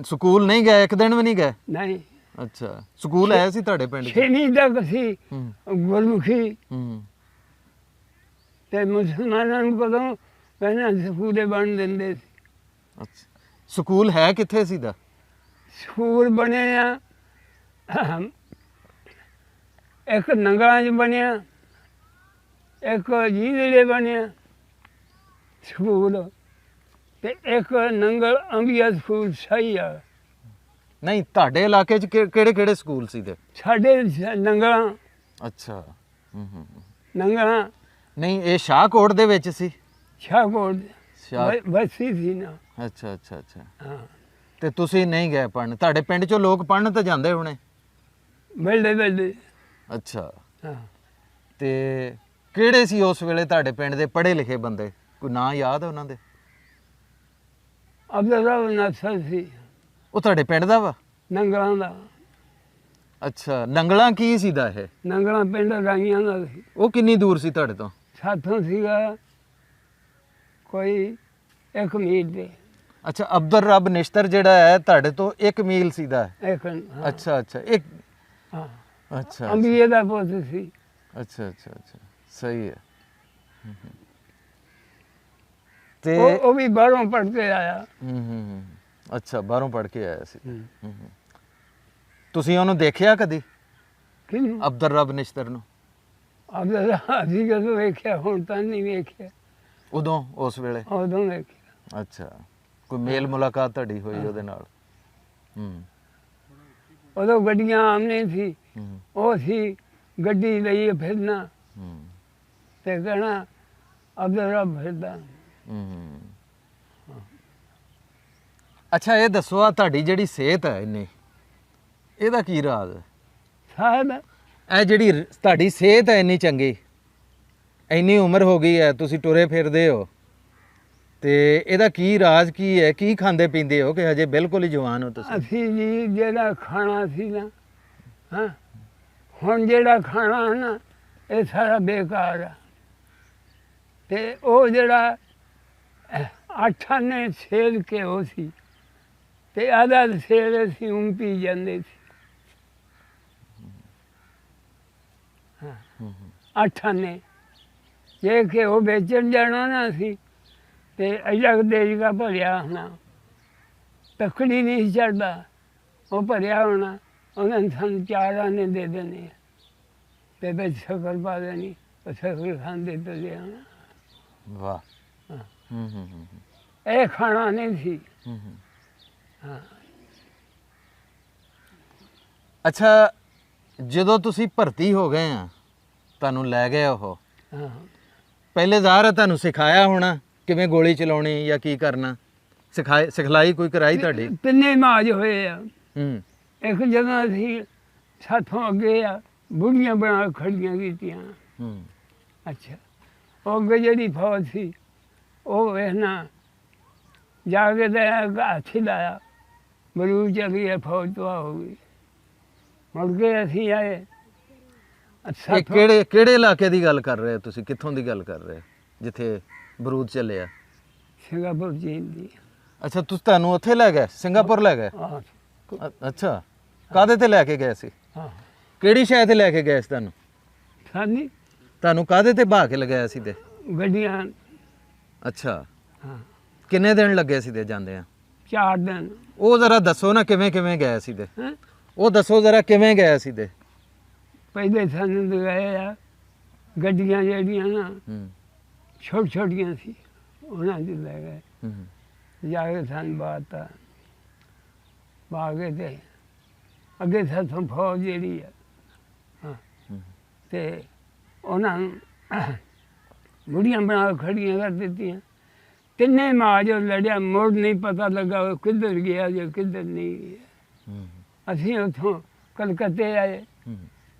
ਸਕੂਲ ਨਹੀਂ ਗਏ? ਇੱਕ ਦਿਨ ਵੀ ਨਹੀਂ ਗਏ? ਨਹੀਂ। ਅੱਛਾ, ਸਕੂਲ ਆਇਆ ਸੀ ਤੁਹਾਡੇ ਪਿੰਡ 'ਚ? 6ਵੀਂ ਤੱਕ ਸੀ ਹੂੰ ਗੁਰਮੁਖੀ ਹੂੰ। ਤੇ ਮੁਸਲਮਾਨਾਂ ਨੂੰ ਕਦੋਂ ਪਹਿਲਾਂ ਸਕੂਲੇ ਬਣ ਦਿੰਦੇ ਸੀ। ਅੱਛਾ, ਸਕੂਲ ਹੈ ਕਿੱਥੇ ਸੀ ਦਾ? ਸਕੂਲ ਬਣੇ ਆ ਇੱਕ ਨੰਗਲਾਂ 'ਚ ਬਣਿਆ, ਇੱਕ ਜੀਂਦੜੇ ਬਣਿਆ ਸਕੂਲ, ਤੇ ਇੱਕ ਨੰਗਲ ਅੰਬੀਆ ਸਕੂਲ ਸਹੀ ਆ। ਨਹੀਂ, ਤੁਹਾਡੇ ਇਲਾਕੇ 'ਚ ਕਿਹੜੇ ਕਿਹੜੇ ਸਕੂਲ ਸੀ ਦੇ? ਸਾਡੇ ਨੰਗਲਾਂ ਅੱਛਾ। ਹੂੰ। ਨੰਗਲਾਂ ਨਹੀਂ, ਇਹ ਸ਼ਾਹਕੋਟ ਦੇ ਵਿੱਚ ਸੀ? ਸ਼ਾਹਕੋਟ ਸ਼ਾਹ ਬਸੀ ਸੀ ਨਾ। ਅੱਛਾ ਅੱਛਾ ਅੱਛਾ। ਹਾਂ ਤੇ ਤੁਸੀਂ ਨਹੀਂ ਗਏ ਪੜ੍ਹਨ? ਤੁਹਾਡੇ ਪਿੰਡ 'ਚੋਂ ਲੋਕ ਪੜ੍ਹਨ ਤਾਂ ਜਾਂਦੇ ਹੋਣੇ? ਬਲਦੇ ਅੱਛਾ, ਹਾਂ। ਤੇ ਕਿਹੜੇ ਸੀ ਉਸ ਵੇਲੇ ਤੁਹਾਡੇ ਪਿੰਡ ਦੇ ਪੜ੍ਹੇ ਲਿਖੇ ਬੰਦੇ? ਕੋਈ ਨਾਂ ਯਾਦ ਹੈ ਉਹਨਾਂ ਦੇ? ਅਬਦੁੱਲਾ ਨਸਰ ਸੀ ਉਹ ਤੁਹਾਡੇ ਪਿੰਡ ਦਾ ਵਾ? ਨੰਗਲਾਂ ਦਾ। ਅੱਛਾ, ਨੰਗਲਾਂ ਕੀ ਸੀ ਦਾ ਇਹ? ਨੰਗਲਾਂ ਪਿੰਡ ਰਾਈਆਂ ਦਾ ਸੀ। ਉਹ ਕਿੰਨੀ ਦੂਰ ਸੀ ਤੁਹਾਡੇ ਤੋਂ? ਸਾਥੋਂ ਸੀਗਾ ਕੋਈ 1 ਮੀਲ ਤੇ। ਅੱਛਾ, ਅਬਦੁਲ ਰੱਬ ਨਿਸ਼ਤਰ ਜਿਹੜਾ ਹੈ ਤੁਹਾਡੇ ਤੋਂ 1 ਮੀਲ ਸੀ ਦਾ? ਇੱਕ ਹਾਂ। ਅੱਛਾ ਅੱਛਾ, ਇੱਕ ਹਾਂ ਅੱਛਾ ਅੰਬੀਏ ਦਾ ਪੁੱਤ ਸੀ। ਅੱਛਾ ਅੱਛਾ ਅੱਛਾ, ਸਹੀ ਹੈ। ਤੇ ਉਹ ਵੀ ਬਾਹਰੋਂ ਪੜ੍ਹ ਕੇ ਆਇਆ। ਹੂੰ। ਅੱਛਾ, ਬਾਹਰੋਂ ਪੜ੍ਹ ਕੇ ਆਇਆ ਸੀ। ਹੂੰ। ਤੁਸੀਂ ਉਹਨੂੰ ਦੇਖਿਆ ਕਦੀ, ਕਿਹਨੂੰ? ਅਬਦੁਲ ਰੱਬ ਨਿਸ਼ਤਰ ਨੂੰ? ਅਬਦੁੱਲਾ ਅਸੀਂ ਕਦੋਂ ਵੇਖਿਆ, ਹੁਣ ਤਾਂ ਨਹੀਂ ਵੇਖਿਆ, ਉਦੋਂ ਉਸ ਵੇਲੇ? ਉਦੋਂ ਵੇਖਿਆ। ਅੱਛਾ, ਕੋਈ ਮੇਲ ਮੁਲਾਕਾਤ ਤੁਹਾਡੀ ਹੋਈ ਉਹਦੇ ਨਾਲ? ਹੂੰ ਉਦੋਂ ਗੱਡੀਆਂ ਆਮਨੇ ਸੀ, ਹੂੰ ਉਹ ਸੀ ਗੱਡੀ ਲਈਏ ਫਿਰਨਾ ਹੂੰ ਤੇ ਕਹਿਣਾ ਅਬਦੁੱਲਾ ਫਿਰਦਾ। ਹੂੰ। ਅੱਛਾ, ਇਹ ਦੱਸੋ ਆ ਤੁਹਾਡੀ ਜਿਹੜੀ ਸਿਹਤ ਹੈ ਇੰਨੀ, ਇਹਦਾ ਕੀ ਰਾਜ਼ ਹੈ? ਸਾਹਿਬ ਇਹ ਜਿਹੜੀ ਤੁਹਾਡੀ ਸਿਹਤ ਹੈ ਇੰਨੀ ਚੰਗੀ, ਇੰਨੀ ਉਮਰ ਹੋ ਗਈ ਹੈ, ਤੁਸੀਂ ਟੁਰੇ ਫਿਰਦੇ ਹੋ, ਤੇ ਇਹਦਾ ਕੀ ਰਾਜ਼ ਕੀ ਹੈ? ਕੀ ਖਾਂਦੇ ਪੀਂਦੇ ਹੋ ਕਿ ਹਜੇ ਬਿਲਕੁਲ ਹੀ ਜਵਾਨ ਹੋ ਤੁਸੀਂ? ਅਸੀਂ ਜੀ ਜਿਹੜਾ ਖਾਣਾ ਸੀ ਨਾ, ਹਾਂ ਹੁਣ ਜਿਹੜਾ ਖਾਣਾ ਹੈ ਨਾ ਇਹ ਸਾਰਾ ਬੇਕਾਰ ਆ। ਤੇ ਉਹ ਜਿਹੜਾ 8 ਆਨੇ ਸੇਲ ਕੇ ਉਹ ਸੀ ਤੇ ਆਦਾ ਸੇਲ ਅਸੀਂ ਪੀ ਜਾਂਦੇ ਸੀ। ਹਾਂ 8 ਆਨੇ ਜੇ ਕਿ ਉਹ ਵੇਚਣ ਜਾਣਾ ਨਾ ਸੀ ਤੇ ਅਜਕ ਦੇਜਗਾ ਭਰਿਆ ਹੋਣਾ, ਤਕੜੀ ਨਹੀਂ ਚੜਦਾ, ਉਹ ਭਰਿਆ ਹੋਣਾ, ਉਹਨਾਂ ਨੇ ਸਾਨੂੰ 4 ਆਨੇ ਦੇ ਦੇਣੇ ਤੇ ਵਿੱਚ ਸ਼ੱਕਰ ਪਾ ਦੇਣੀ, ਉਹ ਸ਼ੱਕਰ ਖਾਂਦੇ ਤੁਰੇ ਆਉਣਾ। ਵਾਹ। ਹਾਂ। ਹੂੰ। ਇਹ ਖਾਣਾ ਨਹੀਂ ਸੀ। ਹੂੰ। ਹਾਂ ਅੱਛਾ, ਜਦੋਂ ਤੁਸੀਂ ਭਰਤੀ ਹੋ ਗਏ ਆ, ਤੁਹਾਨੂੰ ਲੈ ਗਏ ਉਹ, ਹਾਂ ਪਹਿਲੇ ਜ਼ਾਹਰ ਹੈ ਤੁਹਾਨੂੰ ਸਿਖਾਇਆ ਹੋਣਾ ਕਿਵੇਂ ਗੋਲੀ ਚਲਾਉਣੀ ਜਾਂ ਕੀ ਕਰਨਾ, ਸਿਖਲਾਈ ਕੋਈ ਕਰਾਈ ਤੁਹਾਡੀ? ਤਿੰਨੇ ਮਾਜ ਹੋਏ ਆ। ਹੂੰ ਇੱਕ ਜਦੋਂ ਅਸੀਂ ਸਾਥੋਂ ਅੱਗੇ ਆ ਬੁੜੀਆਂ ਬਣਾ ਕੇ ਖੜੀਆਂ ਕੀਤੀਆਂ। ਹੂੰ ਅੱਛਾ ਉਹ ਅੱਗੇ ਜਿਹੜੀ ਫੌਜ ਸੀ ਉਹ ਵੇਖਣਾ ਜਾ ਕੇ ਤੇ ਹੱਥ ਹੀ ਲਾਇਆ, ਬਲੂ ਚਲੀ ਹੈ, ਫੌਜ ਤੋਂ ਹੋ ਗਈ। ਮੁੜ ਕੇ ਅਸੀਂ ਆਏ। ਇਹ ਕਿਹੜੇ ਇਲਾਕੇ ਦੀ ਗੱਲ ਕਰ ਰਹੇ ਹੋ ਤੁਸੀਂ, ਕਿੱਥੋਂ ਦੀ ਗੱਲ ਕਰ ਰਹੇ ਹੋ ਜਿੱਥੇ ਬਰੂਦ ਚੱਲਿਆ? ਸਿੰਗਾਪੁਰ ਚੀਨ ਦੀ। ਅੱਛਾ ਤੁਹਾਨੂੰ ਉੱਥੇ ਲੈ ਗਏ, ਸਿੰਗਾਪੁਰ ਲੈ ਗਏ? ਹਾਂ ਅੱਛਾ ਕਾਹਦੇ ਤੇ ਲੈ ਕੇ ਗਏ ਸੀ? ਹਾਂ ਕਿਹੜੀ ਸ਼ਹਿਰ ਤੇ ਲੈ ਕੇ ਗਏ ਸੀ ਤੁਹਾਨੂੰ? ਸਾਨੀ ਤੁਹਾਨੂੰ ਕਾਹਦੇ ਤੇ ਬਹਾ ਕੇ ਲਗਾਇਆ ਸੀ ਤੇ? ਗੱਡੀਆਂ। ਅੱਛਾ ਹਾਂ ਕਿੰਨੇ ਦਿਨ ਲੱਗੇ ਸੀ ਤੇ ਜਾਂਦੇ ਆ? 4 ਦਿਨ। ਉਹ ਜ਼ਰਾ ਦੱਸੋ ਨਾ ਕਿਵੇਂ ਕਿਵੇਂ ਗਏ ਸੀ ਤੇ? ਹੈਂ ਉਹ ਦੱਸੋ ਜ਼ਰਾ ਕਿਵੇਂ ਗਏ ਸੀ ਤੇ? ਪਹਿਲੇ ਸਾਨੂੰ ਲਗਾਏ ਆ ਗੱਡੀਆਂ ਜਿਹੜੀਆਂ ਨਾ ਹੂੰ ਛੋਟੀਆਂ ਸੀ, ਉਹਨਾਂ 'ਚ ਲੈ ਗਏ। ਹੂੰ ਜਾ ਕੇ ਸਾਨੂੰ ਬਾਤਾ ਬਾਗੇ ਤੇ ਅੱਗੇ ਸਾਥੋਂ ਫੌਜ ਜਿਹੜੀ ਆ ਹਾਂ ਤੇ ਉਹਨਾਂ ਨੂੰ ਬੁੜੀਆਂ ਬਣਾ ਕੇ ਖੜੀਆਂ ਕਰ ਦਿੱਤੀਆਂ। ਤਿੰਨੇ ਮਾਂ ਜੋ ਲੜਿਆ, ਮੁੜ ਨਹੀਂ ਪਤਾ ਲੱਗਾ ਉਹ ਕਿੱਧਰ ਗਿਆ ਜਾਂ ਕਿੱਧਰ ਨਹੀਂ ਗਿਆ। ਹੂੰ ਅਸੀਂ ਉੱਥੋਂ ਕਲਕੱਤੇ ਆਏ, ਹੂੰ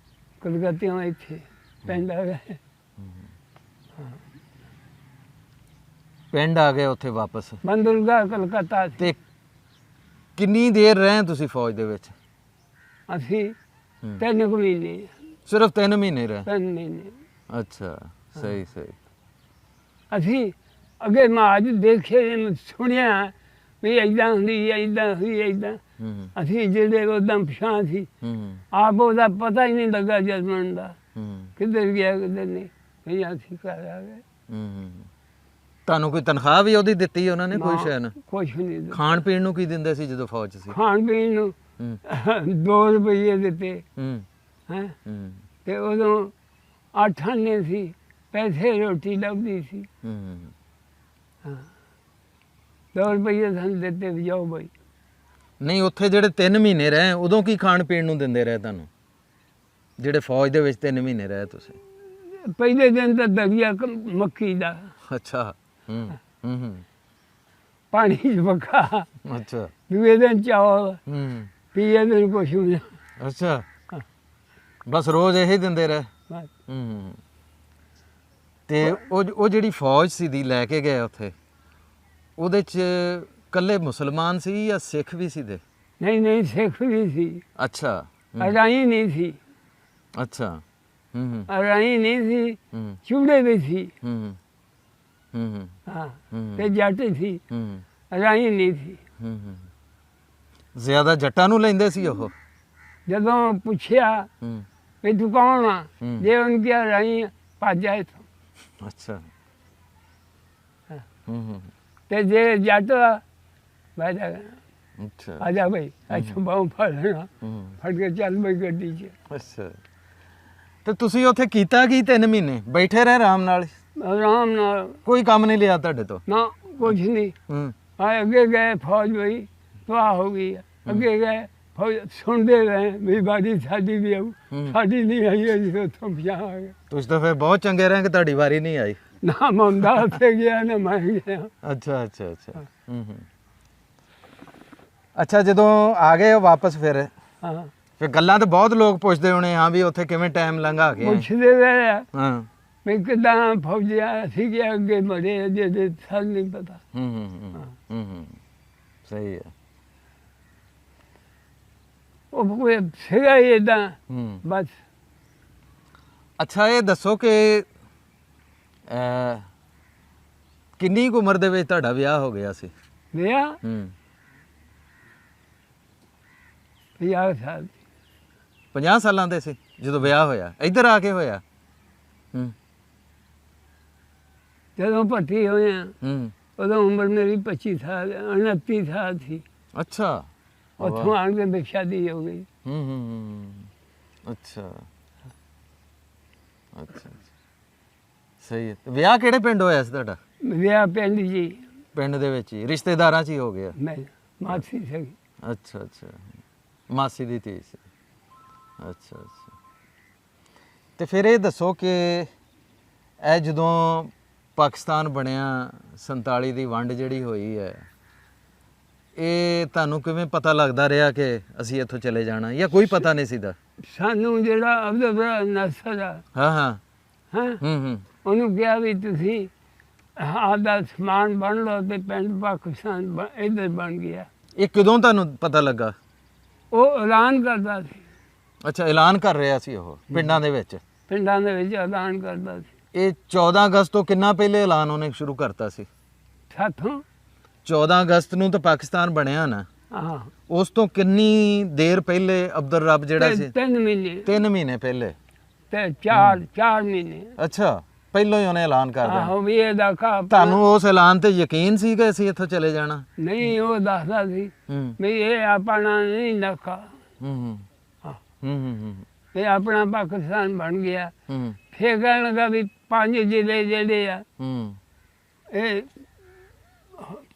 ਕਲਕੱਤੇੋਂ ਇੱਥੇ ਪਿੰਡ ਆ ਗਏ। ਪਿੰਡ ਆ ਗਏ ਉੱਥੇ ਵਾਪਸ? ਬੰਦਰਗਾਹ ਕਲਕੱਤਾ ਸੀ। ਤੇ ਕਿੰਨੀ ਦੇਰ ਰਹੇ ਤੁਸੀਂ ਫੌਜ ਦੇ ਵਿੱਚ? ਅਸੀਂ ਹੂੰ। 3 ਮਹੀਨੇ। ਸਿਰਫ 3 ਮਹੀਨੇ ਰਹੇ? 3 ਮਹੀਨੇ। ਅੱਛਾ ਸਹੀ ਸਹੀ। ਅਸੀਂ ਅੱਗੇ ਮਾਜ ਦੇਖੇ, ਸੁਣਿਆ ਵੀ ਇੱਦਾਂ ਹੁੰਦੀ, ਇੱਦਾਂ ਹੋਈ, ਇੱਦਾਂ। ਹੂੰ ਅਸੀਂ ਜਿਹੜੇ ਉਦਾਂ ਪਛਾਣ ਸੀ, ਹੂੰ ਆਪ ਉਹਦਾ ਪਤਾ ਹੀ ਨਹੀਂ ਲੱਗਾ ਜਜਮਨ ਦਾ, ਹੂੰ ਕਿੱਧਰ ਗਿਆ ਕਿੱਧਰ ਨਹੀਂ। ਵੀ ਅਸੀਂ ਘਰ ਆ ਗਏ। ਹੂੰ ਤੁਹਾਨੂੰ ਕੋਈ ਤਨਖਾਹ ਵੀ ਉਹਦੀ ਦਿੱਤੀ ਉਹਨਾਂ ਨੇ? ਕੋਈ ਸ਼ੈ ਨਾ? ਕੁਛ ਨਹੀਂ ਦਿੱਤਾ। ਖਾਣ ਪੀਣ ਨੂੰ ਕੀ ਦਿੰਦੇ ਸੀ ਜਦੋਂ ਫੌਜ 'ਚ ਸੀ? ਖਾਣ ਪੀਣ ਨੂੰ ਹੂੰ 2 ਰੁਪਏ ਦਿੱਤੇ ਹੂੰ ਹੈਂ ਹੂੰ ਤੇ ਉਦੋਂ 8 ਆਨੇ ਸੀ, ਪੈਸੇ ਰੋਟੀ ਲੱਭਦੀ ਸੀ। ਹੂੰ ਹਾਂ 2 ਰੁਪਏ ਸਾਨੂੰ ਦਿੱਤੇ ਵੀ ਜਾਓ ਬਾਈ। ਨਹੀਂ ਉੱਥੇ ਜਿਹੜੇ 3 ਮਹੀਨੇ ਰਹੇ ਉਦੋਂ ਕੀ ਖਾਣ ਪੀਣ ਨੂੰ ਦਿੰਦੇ ਰਹੇ ਤੁਹਾਨੂੰ, ਜਿਹੜੇ ਫੌਜ ਦੇ ਵਿੱਚ 3 ਮਹੀਨੇ ਰਹੇ ਤੁਸੀਂ? ਪਹਿਲੇ ਦਿਨ ਤਾਂ ਦਲੀਆ ਮੱਕੀ ਦਾ। ਅੱਛਾ ਹੂੰ ਹੂੰ ਹੂੰ ਪਾਣੀ 'ਚ ਪੱਕਾ। ਅੱਛਾ ਦੂਏ ਦਿਨ ਚਾਵਲ, ਹੂੰ ਤੀਏ ਦਿਨ ਕੁਛ ਵੀ ਨਹੀਂ। ਅੱਛਾ ਬਸ ਰੋਜ਼ ਇਹੀ ਦਿੰਦੇ ਰਹੇ? ਬਸ। ਹੂੰ ਤੇ ਉਹ ਜਿਹੜੀ ਫੌਜ ਸੀ ਦੀ ਲੈ ਕੇ ਗਏ ਉੱਥੇ, ਉਹਦੇ 'ਚ ਕੱਲੇ ਮੁਸਲਮਾਨ ਸੀ ਜਾਂ ਸਿੱਖ ਵੀ ਸੀ ਦੇ? ਨਹੀਂ ਸਿੱਖ ਵੀ ਸੀ। ਅੱਛਾ ਅਰਾਈ ਨਹੀਂ ਸੀ। ਅੱਛਾ ਹੂੰ ਹੂੰ ਅਰਾਈ ਨਹੀਂ ਸੀ, ਹੂੰ ਚੂੜੇ ਵੀ ਸੀ। ਹੂੰ ਹੂੰ ਹਾਂ ਹੂੰ ਤੇ ਜੱਟ ਸੀ, ਹੂੰ ਅਰਾਈ ਨਹੀਂ ਸੀ। ਹੂੰ ਹੂੰ ਜ਼ਿਆਦਾ ਜੱਟਾਂ ਨੂੰ ਲੈਂਦੇ ਸੀ ਉਹ? ਜਦੋਂ ਪੁੱਛਿਆ ਹੂੰ ਵੀ ਤੂੰ ਕੌਣ ਆ, ਹੂੰ। ਜੇ ਉਹਨੂੰ ਕਿਹਾ ਅਰਾਈ ਭੱਜ ਜਾ ਇੱਥੋਂ। ਅੱਛਾ ਹਾਂ। ਹੂੰ ਹੂੰ ਤੇ ਜੇ ਜੱਟ ਆ ਬਹਿ ਜਾ, ਅੱਛਾ ਆ ਜਾ ਬਈ ਇੱਥੋਂ ਬਾਹੋਂ ਫੜ ਲੈਣਾ, ਹੂੰ ਫੜ ਕੇ ਚੱਲ ਬਈ ਗੱਡੀ 'ਚ। ਅੱਛਾ ਤੇ ਤੁਸੀਂ ਉੱਥੇ ਕੀਤਾ ਕੀ 3 ਮਹੀਨੇ? ਬੈਠੇ ਰਹੇ ਆਰਾਮ ਨਾਲ? ਆਰਾਮ ਨਾਲ, ਕੋਈ ਕੰਮ ਨਹੀਂ ਲਿਆ ਤੁਹਾਡੇ ਤੋਂ? ਨਾ ਕੁਛ ਨਹੀਂ। ਹੂੰ ਆ ਅੱਗੇ ਗਏ ਫੌਜ ਬਈ ਤਬਾਹ ਹੋ ਗਈ ਆ। ਅੱਗੇ ਗਏ ਫੌਜ ਸੁਣਦੇ ਰਹੇ ਵੀ ਬਾਜੀ ਸਾਡੀ ਵੀ ਆਊ, ਹੂੰ। ਸਾਡੀ ਨਹੀਂ ਆਈ, ਅਸੀਂ ਉੱਥੋਂ ਪਿਆ ਆ ਗਏ। ਤੁਸੀਂ ਤਾਂ ਫਿਰ ਬਹੁਤ ਚੰਗੇ ਰਹੇ ਕਿ ਤੁਹਾਡੀ ਵਾਰੀ ਨਹੀਂ ਆਈ। ਨਾ ਮੰਦਾ ਉੱਥੇ ਗਿਆ ਨਾ ਮੈਂ ਗਿਆ। ਅੱਛਾ ਅੱਛਾ ਅੱਛਾ ਹੂੰ ਹੂੰ ਅੱਛਾ ਜਦੋਂ ਆ ਗਏ ਉਹ ਵਾਪਸ ਫਿਰ ਹਾਂ ਗੱਲਾਂ ਤਾਂ ਬਹੁਤ ਲੋਕ ਪੁੱਛਦੇ ਹੋਣੇ, ਹਾਂ ਵੀ ਉੱਥੇ ਕਿਵੇਂ ਟਾਈਮ ਲੰਘਾ ਕੇ ਆਏ? ਪੁੱਛਦੇ ਰਹੇ ਆ ਹਾਂ ਵੀ ਕਿੱਦਾਂ ਫੌਜੀਆਂ ਸੀਗੇ ਅੱਗੇ ਮਰੇ, ਜਿਹਦੇ ਸਾਨੂੰ ਨਹੀਂ ਪਤਾ। ਹੂੰ ਹੂੰ ਹੂੰ ਹੂੰ ਹੂੰ ਸਹੀ ਹੈ। ਉਹ ਕੋਈ ਸੀਗਾ ਹੀ ਏਦਾਂ ਹੂੰ ਬਸ। ਅੱਛਾ ਇਹ ਦੱਸੋ ਕਿ ਕਿੰਨੀ ਕੁ ਉਮਰ ਦੇ ਵਿੱਚ ਤੁਹਾਡਾ ਵਿਆਹ ਹੋ ਗਿਆ ਸੀ? ਵਿਆਹ ਹੂੰ 50 ਸਾਲ ਦੀ। 50 ਸਾਲਾਂ ਦੇ ਸੀ ਜਦੋਂ ਵਿਆਹ ਹੋਇਆ? ਇੱਧਰ ਆ ਕੇ ਹੋਇਆ? ਹੂੰ ਜਦੋਂ ਭਰਤੀ ਹੋਏ ਆ ਹੂੰ ਉਦੋਂ ਉਮਰ ਮੇਰੀ 25 ਸਾਲ 29 ਸਾਲ ਸੀ। ਅੱਛਾ ਉੱਥੋਂ ਆਣ ਕੇ ਮੇਰੀ ਸ਼ਾਦੀ ਹੋ ਗਈ। ਹੂੰ ਹੂੰ ਹੂੰ ਅੱਛਾ ਅੱਛਾ ਸਹੀ ਹੈ। ਤੇ ਵਿਆਹ ਕਿਹੜੇ ਪਿੰਡ ਹੋਇਆ ਸੀ ਤੁਹਾਡਾ? ਵਿਆਹ ਪਿੰਡ ਜੀ, ਪਿੰਡ ਦੇ ਵਿੱਚ ਹੀ, ਰਿਸ਼ਤੇਦਾਰਾਂ 'ਚ ਹੀ ਹੋ ਗਿਆ? ਮੈਂ ਮਾਸੀ ਸੀ। ਅੱਛਾ ਅੱਛਾ ਮਾਸੀ ਦੀ ਧੀ ਸੀ। ਅੱਛਾ ਅੱਛਾ ਤੇ ਫਿਰ ਇਹ ਦੱਸੋ ਕਿ ਇਹ ਜਦੋਂ ਪਾਕਿਸਤਾਨ ਬਣਿਆ 47 ਦੀ ਵੰਡ ਜਿਹੜੀ ਹੋਈ ਹੈ, ਇਹ ਤੁਹਾਨੂੰ ਕਿਵੇਂ ਪਤਾ ਲੱਗਦਾ ਰਿਹਾ ਕਿ ਅਸੀਂ ਇੱਥੋਂ ਚਲੇ ਜਾਣਾ, ਜਾਂ ਕੋਈ ਪਤਾ ਨਹੀਂ ਸੀਦਾ? ਸਾਨੂੰ ਜਿਹੜਾ ਅਬਦੁਲ ਨਸਰ ਆ ਹਾਂ ਹਾਂ ਹੈਂ ਹੂੰ ਉਹਨੂੰ ਕਿਹਾ ਵੀ ਤੁਸੀਂ ਆਪਦਾ ਸਮਾਨ ਬਣ ਲਓ ਤੇ ਪਿੰਡ ਪਾਕਿਸਤਾਨ ਇੱਧਰ ਬਣ ਗਿਆ। ਇਹ ਕਦੋਂ ਤੁਹਾਨੂੰ ਪਤਾ ਲੱਗਾ? ਉਹ ਐਲਾਨ ਕਰਦਾ ਸੀ ਅੱਛਾ, ਐਲਾਨ ਕਰ ਰਿਹਾ ਸੀ ਉਹ ਪਿੰਡਾਂ ਦੇ ਵਿੱਚ। ਪਿੰਡਾਂ ਦੇ ਵਿੱਚ ਐਲਾਨ ਕਰਦਾ ਸੀ। ਇਹ 14 ਅਗਸਤ ਤੋਂ ਕਿੰਨਾ ਪਹਿਲੇ ਐਲਾਨ ਉਹਨੇ ਸ਼ੁਰੂ ਕਰਤਾ ਸੀ? ਸਾਥੋਂ 14 ਅਗਸਤ ਨੂੰ ਤਾਂ ਪਾਕਿਸਤਾਨ ਬਣਿਆ ਨਾ, ਹਾਂ ਉਸ ਤੋਂ ਕਿੰਨੀ ਦੇਰ ਪਹਿਲੇ ਅਬਦੁਲ ਰੱਬ ਜਿਹੜਾ ਸੀ? 3 ਮਹੀਨੇ 3 ਮਹੀਨੇ ਪਹਿਲੇ। ਤੇ 4 ਮਹੀਨੇ। ਅੱਛਾ, ਪਹਿਲਾਂ ਹੀ ਉਹਨੇ ਐਲਾਨ ਕਰ ਦਿੱਤਾ। ਆਹੋ ਵੀ ਇਹਦਾ ਕਾ ਤੁਹਾਨੂੰ ਉਸ ਐਲਾਨ ਤੇ ਯਕੀਨ ਸੀ ਕਿ ਅਸੀਂ ਇੱਥੋਂ ਚਲੇ ਜਾਣਾ? ਨਹੀਂ, ਉਹ ਦੱਸਦਾ ਸੀ ਹੂੰ ਵੀ ਇਹ ਆਪਣਾ ਨਹੀਂ ਨਖਾ, ਹੂੰ ਹੂੰ ਹਾਂ ਹੂੰ ਇਹ ਆਪਣਾ ਪਾਕਿਸਤਾਨ ਬਣ ਗਿਆ। ਹੂੰ ਫਿਰ ਕਹਿਣ ਲੱਗਾ ਵੀ 5 ਜ਼ਿਲ੍ਹੇ ਜਿਹੜੇ ਆ ਹੂੰ ਇਹ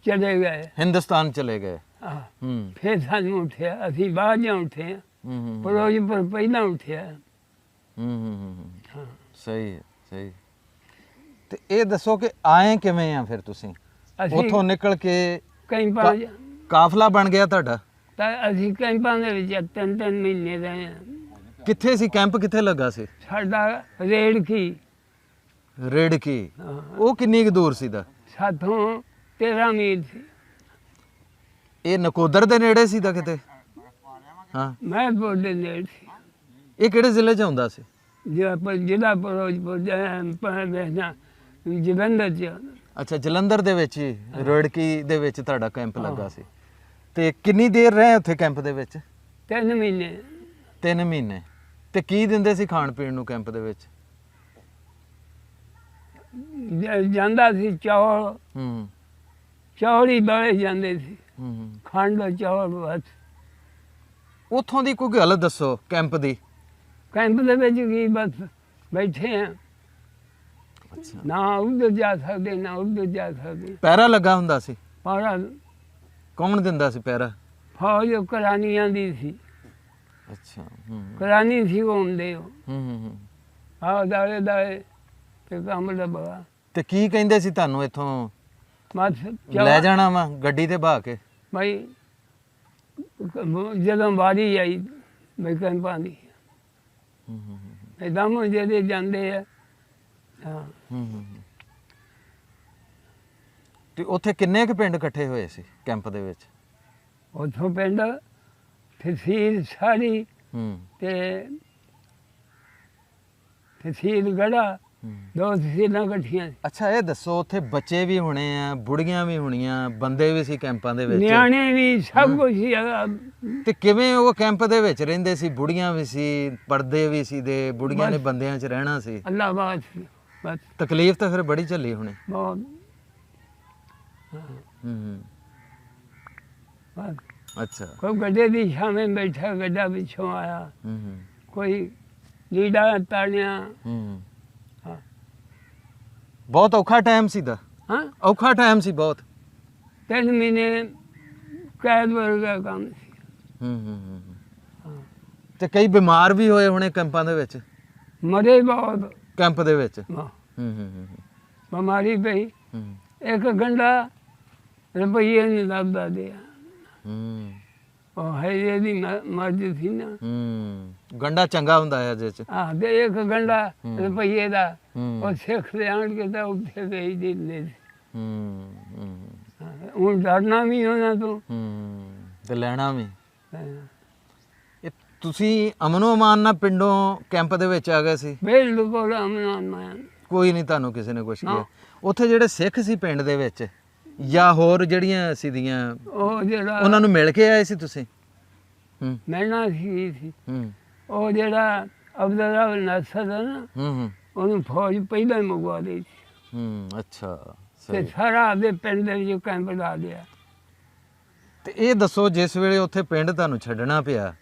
ਚਲੇ ਗਏ। ਹਿੰਦੁਸਤਾਨ ਚਲੇ ਗਏ। ਆਹ ਹੂੰ ਫਿਰ ਸਾਨੂੰ ਉੱਠਿਆ, ਅਸੀਂ ਬਾਅਦ ਜਾਂ ਉੱਠੇ ਹਾਂ। ਹੂੰ ਫਿਰੋਜ਼ਪੁਰ ਪਹਿਲਾਂ ਉੱਠਿਆ। ਹੂੰ ਹਾਂ ਸਹੀ ਹੈ, ਸਹੀ। ਤੇ ਇਹ ਦੱਸੋ ਕਿ ਆਏ ਕਿਵੇਂ ਆ ਫਿਰ ਤੁਸੀਂ ਅਸੀਂ ਉੱਥੋਂ ਨਿਕਲ ਕੇ? ਕੈਂਪਾਂ ਕਾਫਲਾ ਬਣ ਗਿਆ ਤੁਹਾਡਾ? ਤਾਂ ਅਸੀਂ ਕੈਂਪਾਂ ਦੇ ਵਿੱਚ 3 ਮਹੀਨੇ ਰਹੇ ਹਾਂ। ਕਿੱਥੇ ਸੀ ਕੈਂਪ? ਕਿੱਥੇ ਲੱਗਾ ਸੀ? ਸਾਡਾ ਰੇੜਕੀ, ਰੇੜਕੀ। ਹਾਂ, ਉਹ ਕਿੰਨੀ ਕੁ ਦੂਰ ਸੀ ਦਾ? ਸਾਥੋਂ 13 ਮੀਲ ਸੀ। ਇਹ ਨਕੋਦਰ ਦੇ ਨੇੜੇ ਸੀ ਦਾ ਕਿਤੇ? ਹਾਂ। ਮਹਿਦਪੁਰ ਦੇ ਨੇੜੇ ਸੀ। ਇਹ ਕਿਹੜੇ ਜ਼ਿਲ੍ਹੇ 'ਚ ਆਉਂਦਾ ਸੀ? ਜ਼ਿਲ੍ਹਾ ਫਿਰੋਜ਼ਪੁਰ ਜਲੰਧਰ ਚ। ਅੱਛਾ, ਜਲੰਧਰ ਦੇ ਵਿੱਚ ਹੀ ਰੇੜਕੀ ਦੇ ਵਿੱਚ ਤੁਹਾਡਾ ਕੈਂਪ ਲੱਗਾ ਸੀ। ਤੇ ਕਿੰਨੀ ਦੇਰ ਰਹੇ ਉੱਥੇ ਕੈਂਪ ਦੇ ਵਿੱਚ? 3 ਮਹੀਨੇ। 3 ਮਹੀਨੇ। ਤੇ ਕੀ ਦਿੰਦੇ ਸੀ ਖਾਣ ਪੀਣ ਨੂੰ ਕੈਂਪ ਦੇ ਵਿੱਚ? ਜਾਂਦਾ ਸੀ ਚੌਲ, ਹੂੰ ਚੌਲ ਹੀ ਬੜੇ ਜਾਂਦੇ ਸੀ, ਹੂੰ ਖੰਡ ਚੌਲ ਬਸ। ਉੱਥੋਂ ਦੀ ਕੋਈ ਗੱਲ ਦੱਸੋ ਕੈਂਪ ਦੀ। ਕੈਂਪ ਦੇ ਵਿੱਚ ਕੀ ਬਸ ਬੈਠੇ ਆ, ਅੱਛਾ, ਨਾ ਉੱਧਰ ਜਾ ਸਕਦੇ ਨਾ ਉੱਧਰ ਜਾ ਸਕਦੇ। ਪਹਿਰਾ ਲੱਗਾ ਹੁੰਦਾ ਸੀ? ਪਰ ਕੌਣ ਦਿੰਦਾ ਸੀ ਪਹਿਰਾ? ਫੌਜ ਕਰਾਨੀਆਂ ਦੀ ਸੀ। ਅੱਛਾ। ਹੂੰ ਕਰਾਨੀ ਸੀ ਉਹ ਹੁੰਦੇ ਉਹ ਹੂੰ ਆਹ ਦਾਲੇ ਦਾਲੇ ਤੇ ਕੰਮ ਦਾ ਬੜਾ ਤੇ ਕੀ ਕਹਿੰਦੇ ਸੀ ਤੁਹਾਨੂੰ ਇੱਥੋਂ ਬਸ ਲੈ ਜਾਣਾ ਵਾ ਗੱਡੀ ਤੇ ਬਹਾ ਕੇ? ਭਾਈ ਜਦੋਂ ਵਾਰੀ ਆਈ ਮੈਂ ਕੈਂਪਾਂ ਦੀ ਹੂੰ ਹੂੰ ਇੱਕਦਮ ਜਿਹੜੇ ਜਾਂਦੇ ਆ। ਹਾਂ ਹੂੰ ਤੇ ਉੱਥੇ ਕਿੰਨੇ ਕੁ ਪਿੰਡ ਇਕੱਠੇ ਹੋਏ ਸੀ ਕੈਂਪ ਦੇ ਵਿੱਚ? ਉੱਥੋਂ ਪਿੰਡ ਤਹਿਸੀਲ ਸਾਰੀ ਹੂੰ ਤੇ ਤਹਿਸੀਲ ਗੜਾ, ਹੂੰ 2 ਤਹਿਸੀਲਾਂ ਇਕੱਠੀਆਂ ਸੀ। ਅੱਛਾ, ਇਹ ਦੱਸੋ ਉੱਥੇ ਬੱਚੇ ਵੀ ਹੋਣੇ ਆ, ਬੁੜੀਆਂ ਵੀ ਹੋਣੀਆਂ, ਬੰਦੇ ਵੀ ਸੀ ਕੈਂਪਾਂ ਦੇ ਵਿੱਚ? ਨਿਆਣੇ ਵੀ ਸਭ ਕੁਝ ਸੀ। ਤੇ ਕਿਵੇਂ ਉਹ ਕੈਂਪ ਦੇ ਵਿੱਚ ਰਹਿੰਦੇ ਸੀ? ਬੁੜੀਆਂ ਵੀ ਸੀ, ਪਰਦੇ ਵੀ ਸੀ, ਦੇ ਬੁੜੀਆਂ ਨੇ ਬਸ। ਬੰਦਿਆਂ 'ਚ ਰਹਿਣਾ ਸੀ? ਅੱਲਾ ਬਾਤ ਸੀ ਬਸ ਤਕਲੀਫ ਤਾਂ ਫਿਰ ਬੜੀ ਝੱਲੀ ਹੋਣੀ। ਬਹੁਤ। ਹੂੰ ਬਸ ਅੱਛਾ। ਕੋਈ ਗੱਡੇ ਦੀ ਛਾਵੇਂ ਬੈਠਾ, ਗੱਡਾ ਪਿੱਛੋਂ ਆਇਆ, ਹੂੰ ਕੋਈ ਲੀੜਾ ਤਾਣਿਆ। ਹੂੰ ਹਾਂ ਬਹੁਤ ਔਖਾ ਟਾਈਮ ਸੀ ਦਾ? ਹਾਂ ਔਖਾ ਟਾਈਮ ਸੀ ਬਹੁਤ। 3 ਮਹੀਨੇ ਕੈਦ ਵਰਗਾ ਕੰਮ ਸੀ। ਹੂੰ ਹਾਂ ਤੇ ਕਈ ਬਿਮਾਰ ਵੀ ਹੋਏ ਹੋਣੇ ਕੈਂਪਾਂ ਦੇ ਵਿੱਚ? ਮਰੇ ਬਹੁਤ। ਕੈਂਪ ਦੇ ਵਿੱਚ? ਹਾਂ, ਹੂੰ ਬਿਮਾਰੀ ਪਈ। ਹੂੰ ਇੱਕ ਗੰਡਾ ਰੁਪਈਏ ਨਹੀਂ ਲੱਭਦਾ ਦਿਆ। ਹੂੰ ਉਹ ਹੈ ਦੀ ਮਰਜ਼ੀ ਸੀ ਨਾ। ਹੂੰ ਗੰਡਾ ਚੰਗਾ ਹੁੰਦਾ ਹੈ ਜਿਹਦੇ ਚ? ਆਹ ਤੇ ਇੱਕ ਗੰਡਾ ਰੁਪਈਏ ਦਾ ਹੂੰ ਉਹ ਸਿੱਖ ਦੇ ਆਣ ਕੇ ਤਾਂ ਉੱਥੇ ਗਈ ਦਿੰਦੇ ਸੀ। ਹੂੰ ਹੁਣ ਡਰਨਾ ਵੀ ਉਹਨਾਂ ਤੋਂ। ਹੂੰ ਤੇ ਲੈਣਾ ਵੀ। ਹਾਂ, ਇਹ ਤੁਸੀਂ ਅਮਨੋ ਅਮਾਨ ਨਾਲ ਪਿੰਡੋਂ ਕੈਂਪ ਦੇ ਵਿੱਚ ਆ ਗਏ ਸੀ? ਬਿਲਕੁਲ ਅਮਨ ਮਾਨ। ਕੋਈ ਨਹੀਂ ਤੁਹਾਨੂੰ ਕਿਸੇ ਨੇ ਕੁਛ ਨਾ। ਕਿਹਾ? ਉੱਥੇ ਜਿਹੜੇ ਸਿੱਖ ਸੀ ਪਿੰਡ ਦੇ ਵਿੱਚ ਜਾਂ ਹੋਰ ਜਿਹੜੀਆਂ ਸੀਦੀਆਂ, ਉਹ ਜਿਹੜਾ ਉਹਨਾਂ ਨੂੰ ਮਿਲ ਕੇ ਆਏ ਸੀ ਤੁਸੀਂ? ਹੂੰ ਮਿਲਣਾ ਸੀ ਹੂੰ ਉਹ ਜਿਹੜਾ ਅਬਦੁਲ ਨਸਰ ਹੈ ਨਾ, ਹੂੰ ਉਹਨੂੰ ਫੌਜ ਪਹਿਲਾਂ ਹੀ ਮੰਗਵਾ ਲਈ ਸੀ ਹੂੰ ਅੱਛਾ ਤੇ ਸਹੀ। ਸਾਰਾ ਆਪਦੇ ਪਿੰਡ ਦੇ ਵਿੱਚ ਕੈਂਪ ਲਾ ਲਿਆ। ਤੇ ਇਹ ਦੱਸੋ ਜਿਸ ਵੇਲੇ ਉੱਥੇ ਪਿੰਡ ਤੁਹਾਨੂੰ ਛੱਡਣਾ ਪਿਆ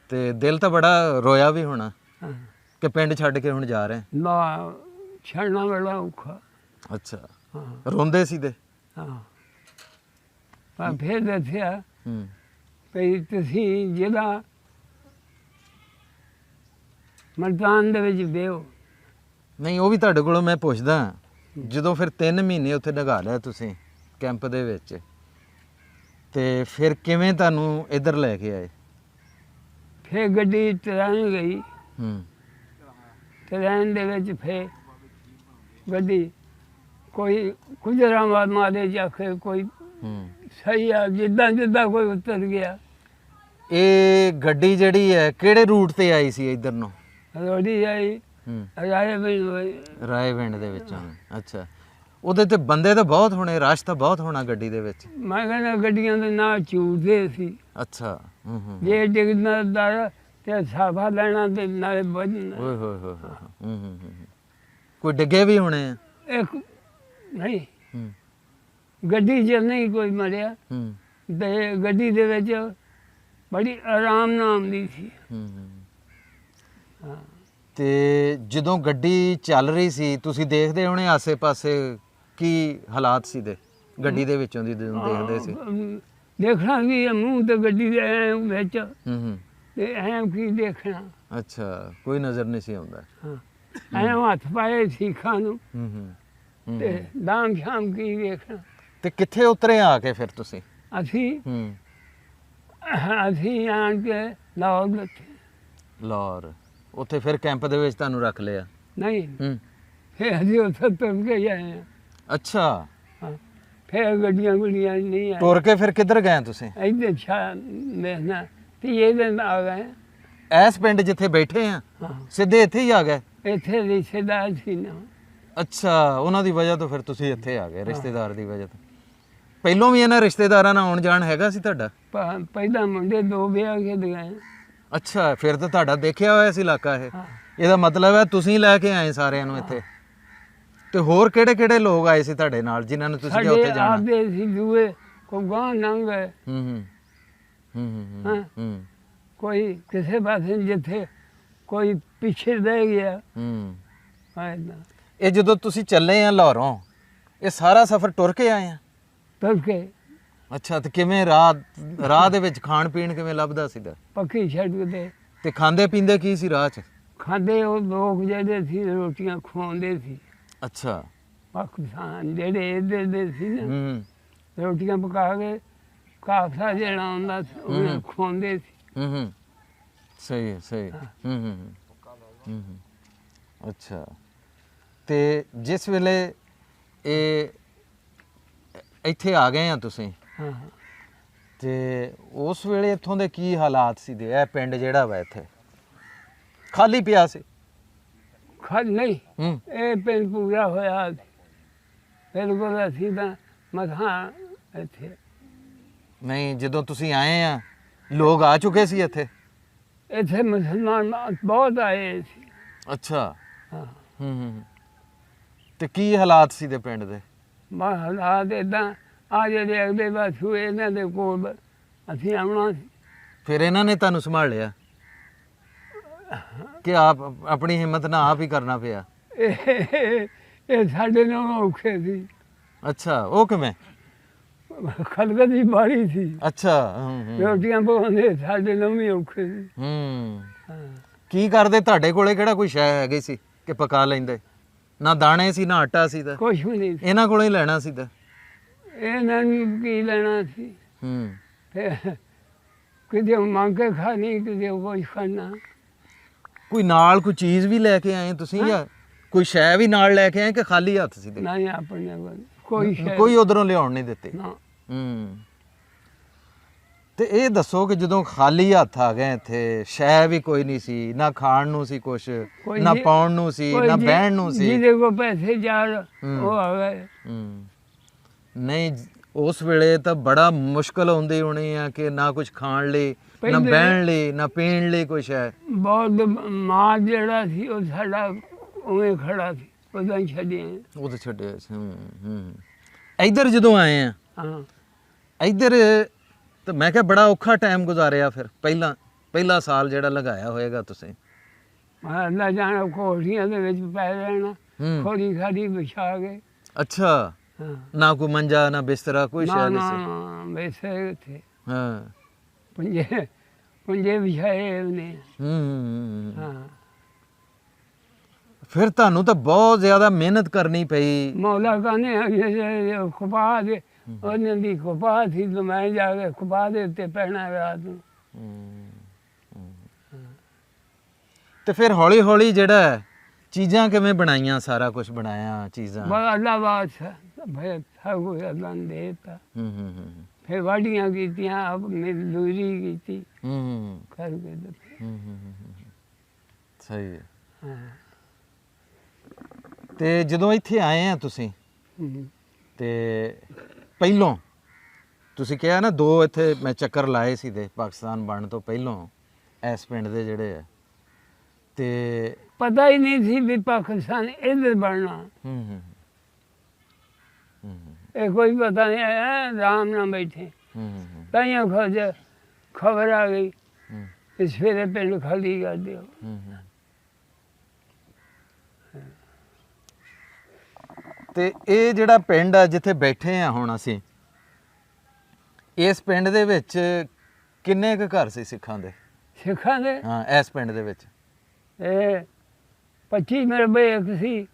ਤੇ ਦਿਲ ਤਾਂ ਬੜਾ ਰੋਇਆ ਵੀ ਹੋਣਾ ਹਾਂ, ਕਿ ਪਿੰਡ ਛੱਡ ਕੇ ਹੁਣ ਜਾ ਰਹੇ? ਨਾ ਛੱਡਣਾ ਬੜਾ ਔਖਾ। ਅੱਛਾ, ਹਾਂ ਰੋਂਦੇ ਸੀ ਦੇ? ਹਾਂ ਪਰ ਫਿਰ ਦੱਸਿਆ ਹੂੰ ਵੀ ਤੁਸੀਂ ਜਿਹੜਾ ਮਲਤਾਨ ਦੇ ਵਿੱਚ ਬਿਓ। ਨਹੀਂ, ਉਹ ਵੀ ਤੁਹਾਡੇ ਕੋਲੋਂ ਮੈਂ ਪੁੱਛਦਾ, ਜਦੋਂ ਫਿਰ 3 ਮਹੀਨੇ ਉੱਥੇ ਲਗਾ ਲਿਆ ਤੁਸੀਂ ਕੈਂਪ ਦੇ ਵਿੱਚ, ਤੇ ਫਿਰ ਕਿਵੇਂ ਤੁਹਾਨੂੰ ਇੱਧਰ ਲੈ ਕੇ ਆਏ? ਫਿਰ ਗੱਡੀ ਟ੍ਰੇਨ ਗਈ, ਹੂੰ ਟ੍ਰੇਨ ਦੇ ਵਿੱਚ ਫਿਰ ਗੱਡੀ ਕੋਈ ਗੁਜਰਾਂਵਾਲ ਮਾਰੇ ਜਾ ਕੇ ਕੋਈ ਹੂੰ ਸਹੀ ਆ, ਜਿੱਦਾਂ ਜਿੱਦਾਂ ਕੋਈ ਉਤਰ ਗਿਆ। ਇਹ ਗੱਡੀ ਜਿਹੜੀ ਹੈ ਕਿਹੜੇ ਰੂਟ ਤੇ ਆਈ ਸੀ ਇੱਧਰ ਨੂੰ? ਰੋੜੀ ਆਈ ਹੂੰ ਰਾਏ ਵੀ ਰਾਏਵਿੰਡ ਦੇ ਵਿੱਚੋਂ। ਅੱਛਾ, ਉਹਦੇ ਤੇ ਬੰਦੇ ਤਾਂ ਬਹੁਤ ਹੋਣੇ, ਰਸ਼ ਤਾਂ ਬਹੁਤ ਹੋਣਾ ਗੱਡੀ ਦੇ ਵਿੱਚ। ਮੈਂ ਕਹਿੰਦਾ ਗੱਡੀਆਂ ਦੇ ਨਾਂ ਝੂਠਦੇ ਸੀ, ਅੱਛਾ। ਹੂੰ ਹੂੰ ਜੇ ਡਿੱਗਦਾ ਦਰ ਤੇ ਸਾਫਾ ਲੈਣਾ ਤੇ ਨਾਲੇ ਵੱਜਣਾ। ਓਏ ਹੋਏ ਹੋਏ ਹੋਏ। ਹੂੰ ਹੂੰ ਹੂੰ। ਕੋਈ ਡਿੱਗੇ ਵੀ ਹੋਣੇ ਆ? ਇੱਕ ਨਹੀਂ, ਹੂੰ ਗੱਡੀ 'ਚ ਨਹੀਂ ਕੋਈ ਮਰਿਆ, ਹੂੰ ਤੇ ਗੱਡੀ ਦੇ ਵਿੱਚ ਬੜੀ ਆਰਾਮ ਨਾਲ ਆਉਂਦੀ ਸੀ। ਹੂੰ ਹੂੰ। ਹਾਂ, ਤੇ ਜਦੋਂ ਗੱਡੀ ਚੱਲ ਰਹੀ ਸੀ ਤੁਸੀਂ ਦੇਖਦੇ ਹੋਣੇ ਆਸੇ-ਪਾਸੇ ਕੀ ਹਾਲਾਤ ਸੀ ਦੇ ਗੱਡੀ ਦੇ ਵਿੱਚੋਂ ਦੀ ਜਦੋਂ ਦੇਖਦੇ ਸੀ? ਦੇਖਣਾ ਵੀ ਮੂੰਹ ਤੇ ਗੱਡੀ ਦੇ ਐਂ ਵਿੱਚ, ਹੂੰ ਹੂੰ। ਤੇ ਐਂ ਕੀ ਦੇਖਣਾ। ਅੱਛਾ, ਕੋਈ ਨਜ਼ਰ ਨਹੀਂ ਸੀ ਆਉਂਦਾ। ਹਾਂ, ਐਂ ਹੱਥ ਪਾਏ ਸੀਖਾਂ ਨੂੰ ਹੂੰ ਹੂੰ ਹੂੰ। ਤੇ ਦਾਮ ਸ਼ਾਮ ਕੀ ਵੇਖਣਾ। ਤੇ ਕਿੱਥੇ ਉਤਰੇ ਆ ਕੇ ਫਿਰ ਤੁਸੀਂ? ਅਸੀਂ ਹੂੰ ਅਸੀਂ ਆਣ ਕੇ ਲਾਹੌਰ ਬੈਠੇ। ਲਾਹੌਰ, ਉੱਥੇ ਫਿਰ ਕੈਂਪ ਦੇ ਵਿੱਚ ਤੁਹਾਨੂੰ ਰੱਖ ਲਿਆ? ਨਹੀਂ, ਹੂੰ। ਫਿਰ ਅਸੀਂ ਉੱਥੇ ਤੁਰ ਕੇ ਆਏ ਹਾਂ। ਅੱਛਾ, ਹਾਂ, ਫਿਰ ਗੱਡੀਆਂ ਗੁੱਡੀਆਂ ਨਹੀਂ ਆਈ। ਤੁਰ ਕੇ ਫਿਰ ਕਿੱਧਰ ਗਏ ਤੁਸੀਂ? ਇੱਧਰ ਦੇਖਣਾ ਤੇ ਇਹ ਦਿਨ ਆ ਗਏ। ਐਸ ਪਿੰਡ ਜਿੱਥੇ ਬੈਠੇ ਆ ਹਾਂ, ਸਿੱਧੇ ਇੱਥੇ ਹੀ ਆ ਗਏ? ਇੱਥੇ ਰਿਸ਼ਤੇਦਾਰ ਸੀ ਨਾ। ਅੱਛਾ, ਉਹਨਾਂ ਦੀ ਵਜ੍ਹਾ ਤੋਂ ਫਿਰ ਤੁਸੀਂ ਇੱਥੇ ਆ ਗਏ, ਰਿਸ਼ਤੇਦਾਰ ਦੀ ਵਜ੍ਹਾ ਤੋਂ। ਪਹਿਲੋਂ ਵੀ ਇਹਨਾਂ ਰਿਸ਼ਤੇਦਾਰਾਂ ਨਾਲ ਆਉਣ ਜਾਣ ਹੈਗਾ ਸੀ ਤੁਹਾਡਾ? ਪਹਿਲਾਂ ਮੁੰਡੇ ਦੋ ਵਿਆਹ ਕੇ ਗਏ। ਅੱਛਾ, ਫਿਰ ਤਾਂ ਤੁਹਾਡਾ ਦੇਖਿਆ ਹੋਇਆ ਸੀ ਇਲਾਕਾ ਇਹ। ਹਾਂ, ਇਹਦਾ ਮਤਲਬ ਹੈ ਤੁਸੀਂ ਲੈ ਕੇ ਆਏ ਸਾਰਿਆਂ ਨੂੰ ਇੱਥੇ। ਤੇ ਹੋਰ ਕਿਹੜੇ ਕਿਹੜੇ ਲੋਕ ਆਏ ਸੀ ਤੁਹਾਡੇ ਨਾਲ ਜਿਨ੍ਹਾਂ ਨੂੰ ਤੁਸੀਂ ਕਿਹਾ ਸਾਡੇ ਉੱਥੇ ਜਾਣਾ? ਆਪਦੇ ਸੀ ਦੂਏ, ਕੋਈ ਗਾਂ ਲੰਘ ਗਏ, ਹੂੰ ਹੂੰ ਹੂੰ ਹਾਂ। ਹੂੰ ਹੂੰ ਕੋਈ ਕਿਸੇ ਪਾਸੇ ਜਿੱਥੇ ਕੋਈ ਪਿੱਛੇ ਰਹਿ ਗਿਆ। ਹੂੰ। ਏਦਾਂ ਇਹ ਜਦੋਂ ਤੁਸੀਂ ਚੱਲੇ ਆ ਲਾਹੌਰੋਂ, ਇਹ ਸਾਰਾ ਸਫ਼ਰ ਟੁਰ ਕੇ ਆਏ ਆ? ਤੁਰ ਕੇ ਅੱਛਾ, ਤੇ ਕਿਵੇਂ ਰਾਹ ਦੇ ਵਿੱਚ ਖਾਣ ਪੀਣ ਕਿਵੇਂ ਲੱਭਦਾ ਸੀਗਾ? ਪੱਕੀ ਸੜਕ ਤੇ ਤੇ ਖਾਂਦੇ ਪੀਂਦੇ ਕੀ ਸੀ ਰਾਹ 'ਚ? ਖਾਂਦੇ ਉਹ ਲੋਕ ਜਿਹੜੇ ਸੀ ਰੋਟੀਆਂ ਖਵਾਉਂਦੇ ਸੀ। ਅੱਛਾ। ਪਾਕਿਸਤਾਨ ਜਿਹੜੇ ਇੱਧਰ ਦੇ ਸੀ ਨਾ, ਹੂੰ ਰੋਟੀਆਂ ਪਕਾ ਕੇ ਕਾਫਲਾ ਜਿਹੜਾ ਹੁੰਦਾ ਸੀ ਉਹ ਖਵਾਉਂਦੇ ਸੀ। ਹੂੰ ਹੂੰ। ਸਹੀ ਹੈ, ਸਹੀ। ਹੂੰ ਹੂੰ ਹੂੰ ਹੂੰ। ਅੱਛਾ, ਤੇ ਜਿਸ ਵੇਲੇ ਇਹ ਇੱਥੇ ਆ ਗਏ ਆ ਤੁਸੀਂ, ਹਾਂ, ਤੇ ਉਸ ਵੇਲੇ ਇੱਥੋਂ ਦੇ ਕੀ ਹਾਲਾਤ ਸੀ ਦੇ? ਇਹ ਪਿੰਡ ਜਿਹੜਾ ਵਾ ਇੱਥੇ ਖਾਲੀ ਪਿਆ ਸੀ? ਖਲ ਨਹੀਂ, ਹੂੰ ਇਹ ਪਿੰਡ ਪੂਰਾ ਹੋਇਆ ਸੀ। ਬਿਲਕੁਲ ਅਸੀਂ ਤਾਂ ਮਸਾਂ ਇੱਥੇ ਨਹੀਂ, ਜਦੋਂ ਤੁਸੀਂ ਆਏ ਆ ਲੋਕ ਆ ਚੁੱਕੇ ਸੀ ਇੱਥੇ? ਇੱਥੇ ਮੁਸਲਮਾਨ ਬਹੁਤ ਆਏ ਸੀ। ਅੱਛਾ। ਹਾਂ, ਹੂੰ ਹੂੰ। ਤੇ ਕੀ ਹਾਲਾਤ ਸੀ ਦੇ ਪਿੰਡ ਦੇ? ਬਸ ਹਾਲਾਤ ਏਦਾਂ, ਆ ਜਿਹੜੇ ਅਗਲੇ ਪਾਸੋਂ ਇਹਨਾਂ ਦੇ ਕੋਲ ਅਸੀਂ ਆਉਣਾ ਸੀ। ਫਿਰ ਇਹਨਾਂ ਨੇ ਤੁਹਾਨੂੰ ਸੰਭਾਲ ਲਿਆ ਕਿ ਆਪ ਆਪਣੀ ਹਿੰਮਤ ਨਾਲ ਆਪ ਹੀ ਕਰਨਾ ਪਿਆ? ਇਹ ਸਾਡੇ ਨਾਲ ਔਖੇ ਸੀ। ਅੱਛਾ, ਉਹ ਕਿਵੇਂ? ਖਲਕਤ ਦੀ ਬਾਰੀ ਸੀ, ਅੱਛਾ। ਹੂੰ ਹੂੰ ਰੋਟੀਆਂ ਪਕਾਉਂਦੇ, ਸਾਡੇ ਨਾਲ ਵੀ ਔਖੇ ਸੀ। ਹੂੰ। ਹਾਂ, ਕੀ ਕਰਦੇ? ਤੁਹਾਡੇ ਕੋਲੇ ਕਿਹੜਾ ਕੋਈ ਸ਼ੈ ਹੈਗੀ ਸੀ ਕਿ ਪਕਾ ਲੈਂਦੇ? ਨਾ ਦਾਣੇ ਸੀ ਨਾ ਆਟਾ ਸੀ ਤਾਂ ਕੁਛ ਵੀ ਨਹੀਂ ਸੀ। ਇਹਨਾਂ ਕੋਲੋਂ ਹੀ ਲੈਣਾ ਸੀ ਤਾਂ। ਇਹਨਾਂ ਨੂੰ ਕੀ ਲੈਣਾ ਸੀ? ਹੂੰ। ਫਿਰ ਕਿਤੇ ਮੰਗ ਕੇ ਖਾਣੀ, ਕਿਤੇ ਕੁਛ ਖਾਣਾ। ਕੋਈ ਨਾਲ ਕੋਈ ਚੀਜ਼ ਵੀ ਲੈ ਕੇ ਆਏ ਤੁਸੀਂ ਜਾਂ ਕੋਈ ਸ਼ੈ ਵੀ ਨਾਲ ਲੈ ਕੇ ਆਏ ਕਿ ਖਾਲੀ ਹੱਥ ਸੀ? ਨਹੀਂ, ਆਪਣੇ ਕੋਲ ਕੋਈ ਸ਼ੈ ਕੋਈ ਉਧਰੋਂ ਲਿਆਉਣ ਨਹੀਂ ਦਿੱਤੇ? ਨਾ। ਹੂੰ। ਤੇ ਇਹ ਦੱਸੋ ਕਿ ਜਦੋਂ ਖਾਲੀ ਹੱਥ ਆ ਗਏ ਇੱਥੇ, ਸ਼ੈ ਵੀ ਕੋਈ ਨਹੀਂ ਸੀ, ਨਾ ਖਾਣ ਨੂੰ ਸੀ ਕੁਛ, ਕੋਈ ਨਾ ਜੀ- ਪਾਉਣ ਨੂੰ ਸੀ, ਕੋਈ ਨਾ ਜੀ- ਬਹਿਣ ਨੂੰ ਸੀ? ਜਿਹਦੇ ਕੋਲ ਪੈਸੇ ਜਾ ਉਹ ਆ ਗਏ। ਹੂੰ। ਨਹੀਂ, ਉਸ ਵੇਲੇ ਤਾਂ ਬੜਾ ਮੁਸ਼ਕਲ ਹੁੰਦੀ ਹੋਣੀ ਆ ਕਿ ਨਾ ਕੁਝ ਖਾਣ ਲਈ, ਨਾ ਪਹਿਲੇ- ਬਹਿਣ ਲਈ, ਨਾ ਪੀਣ ਲਈ ਕੁਛ ਹੈ। ਬਹੁਤ ਮਾਲ ਜਿਹੜਾ ਸੀ ਉਹ ਸਾਡਾ ਉਵੇਂ ਖੜਾ ਸੀ, ਉਹਦਾਂ ਹੀ ਛੱਡਿਆ। ਉਹ ਤਾਂ ਛੱਡਿਆ ਸੀ। ਹੂੰ ਹੂੰ। ਇੱਧਰ ਜਦੋਂ ਆਏ ਆ, ਹਾਂ, ਇੱਧਰ ਤਾਂ ਮੈਂ ਕਿਹਾ ਬੜਾ ਔਖਾ ਟਾਈਮ ਗੁਜ਼ਾਰਿਆ ਫਿਰ। ਪਹਿਲਾ ਸਾਲ ਜਿਹੜਾ ਲਗਾਇਆ ਹੋਏਗਾ ਤੁਸੀਂ। ਅੱਲਾ ਜਾਣਾ ਕੋਠੀਆਂ ਦੇ ਵਿੱਚ ਪੈ ਰਹਿਣਾ, ਹੂੰ। ਖੋਰੀ ਖਾੜੀ ਵਿਛਾ ਕੇ। ਅੱਛਾ, ਹਾਂ, ਨਾ ਕੋਈ ਮੰਜਾ ਨਾ ਬਿਸਤਰਾ ਕੋਈ ਨਾ ਸ਼ੈ ਨਹੀਂ ਨਾ ਸੀ? ਵੈਸੇ ਉੱਥੇ ਹਾਂ। ਪੁੰਜੇ ਵਿਛਾਏ ਉਹਨੇ। ਹੂੰ। ਹਾਂ, ਫਿਰ ਤੁਹਾਨੂੰ ਤਾਂ ਬਹੁਤ ਜ਼ਿਆਦਾ ਮਿਹਨਤ ਕਰਨੀ ਪਈ। ਮੌਲਾ ਕਾਨੇ ਖੁਪਾ ਦੇ, ਉਹਨਾਂ ਦੀ ਖੁਪਾ ਸੀ ਤੇ ਮੈਂ ਜਾ ਕੇ ਖੁਪਾ ਦੇ ਉੱਤੇ ਪੈਣਾ ਰਾਤ ਨੂੰ। ਹੂੰ, ਹੂੰ। ਤੇ ਫਿਰ ਹੌਲੀ ਹੌਲੀ ਜਿਹੜਾ ਹੈ, ਚੀਜ਼ਾਂ ਕਿਵੇਂ ਬਣਾਈਆਂ, ਸਾਰਾ ਕੁਝ ਬਣਾਇਆ ਚੀਜ਼ਾਂ? ਬਸ ਅੱਲਾ ਬਾਦਸ਼ਾਹ ਫਿਰ ਸਭ ਕੁਝ ਅੱਲਾ ਨੇ ਦੇ ਦਿੱਤਾ। ਫਿਰ ਵਾਢੀਆਂ ਕੀਤੀਆਂ, ਆਪ ਮਜ਼ਦੂਰੀ ਕੀਤੀ ਕਰਕੇ ਤੇ ਸਹੀ ਹੈ। ਹਾਂ। ਤੇ ਜਦੋਂ ਇੱਥੇ ਆਏ ਆ ਤੁਸੀਂ, ਹੂੰ। ਤੇ ਪਹਿਲੋਂ ਤੁਸੀਂ ਕਿਹਾ ਨਾ 2 ਇੱਥੇ ਮੈਂ ਚੱਕਰ ਲਾਏ ਸੀ ਦੇ ਪਾਕਿਸਤਾਨ ਬਣਨ ਤੋਂ ਪਹਿਲੋਂ ਇਸ ਪਿੰਡ ਦੇ ਜਿਹੜੇ ਆ, ਤੇ ਪਤਾ ਹੀ ਨਹੀਂ ਸੀ ਵੀ ਪਾਕਿਸਤਾਨ ਇੱਧਰ ਬਣਨਾ। ਇਹ ਕੋਈ ਪਤਾ ਨਹੀਂ ਆਇਆ, ਆਰਾਮ ਨਾਲ ਬੈਠੇ। ਤਾਈਆਂ ਖਬਰ ਆ ਗਈ ਕਿ ਸਵੇਰੇ ਪਿੰਡ ਖਾਲੀ ਕਰ ਦਿਓ। ਤੇ ਇਹ ਜਿਹੜਾ ਪਿੰਡ ਆ ਜਿੱਥੇ ਬੈਠੇ ਆ ਹੁਣ ਅਸੀਂ, ਇਸ ਪਿੰਡ ਦੇ ਵਿੱਚ ਕਿੰਨੇ ਕੁ ਘਰ ਸੀ ਸਿੱਖਾਂ ਦੇ? ਸਿੱਖਾਂ ਦੇ ਹਾਂ, ਇਸ ਪਿੰਡ ਦੇ ਵਿੱਚ ਇਹ 25 ਮਰਬੇ ਇੱਕ ਸੀ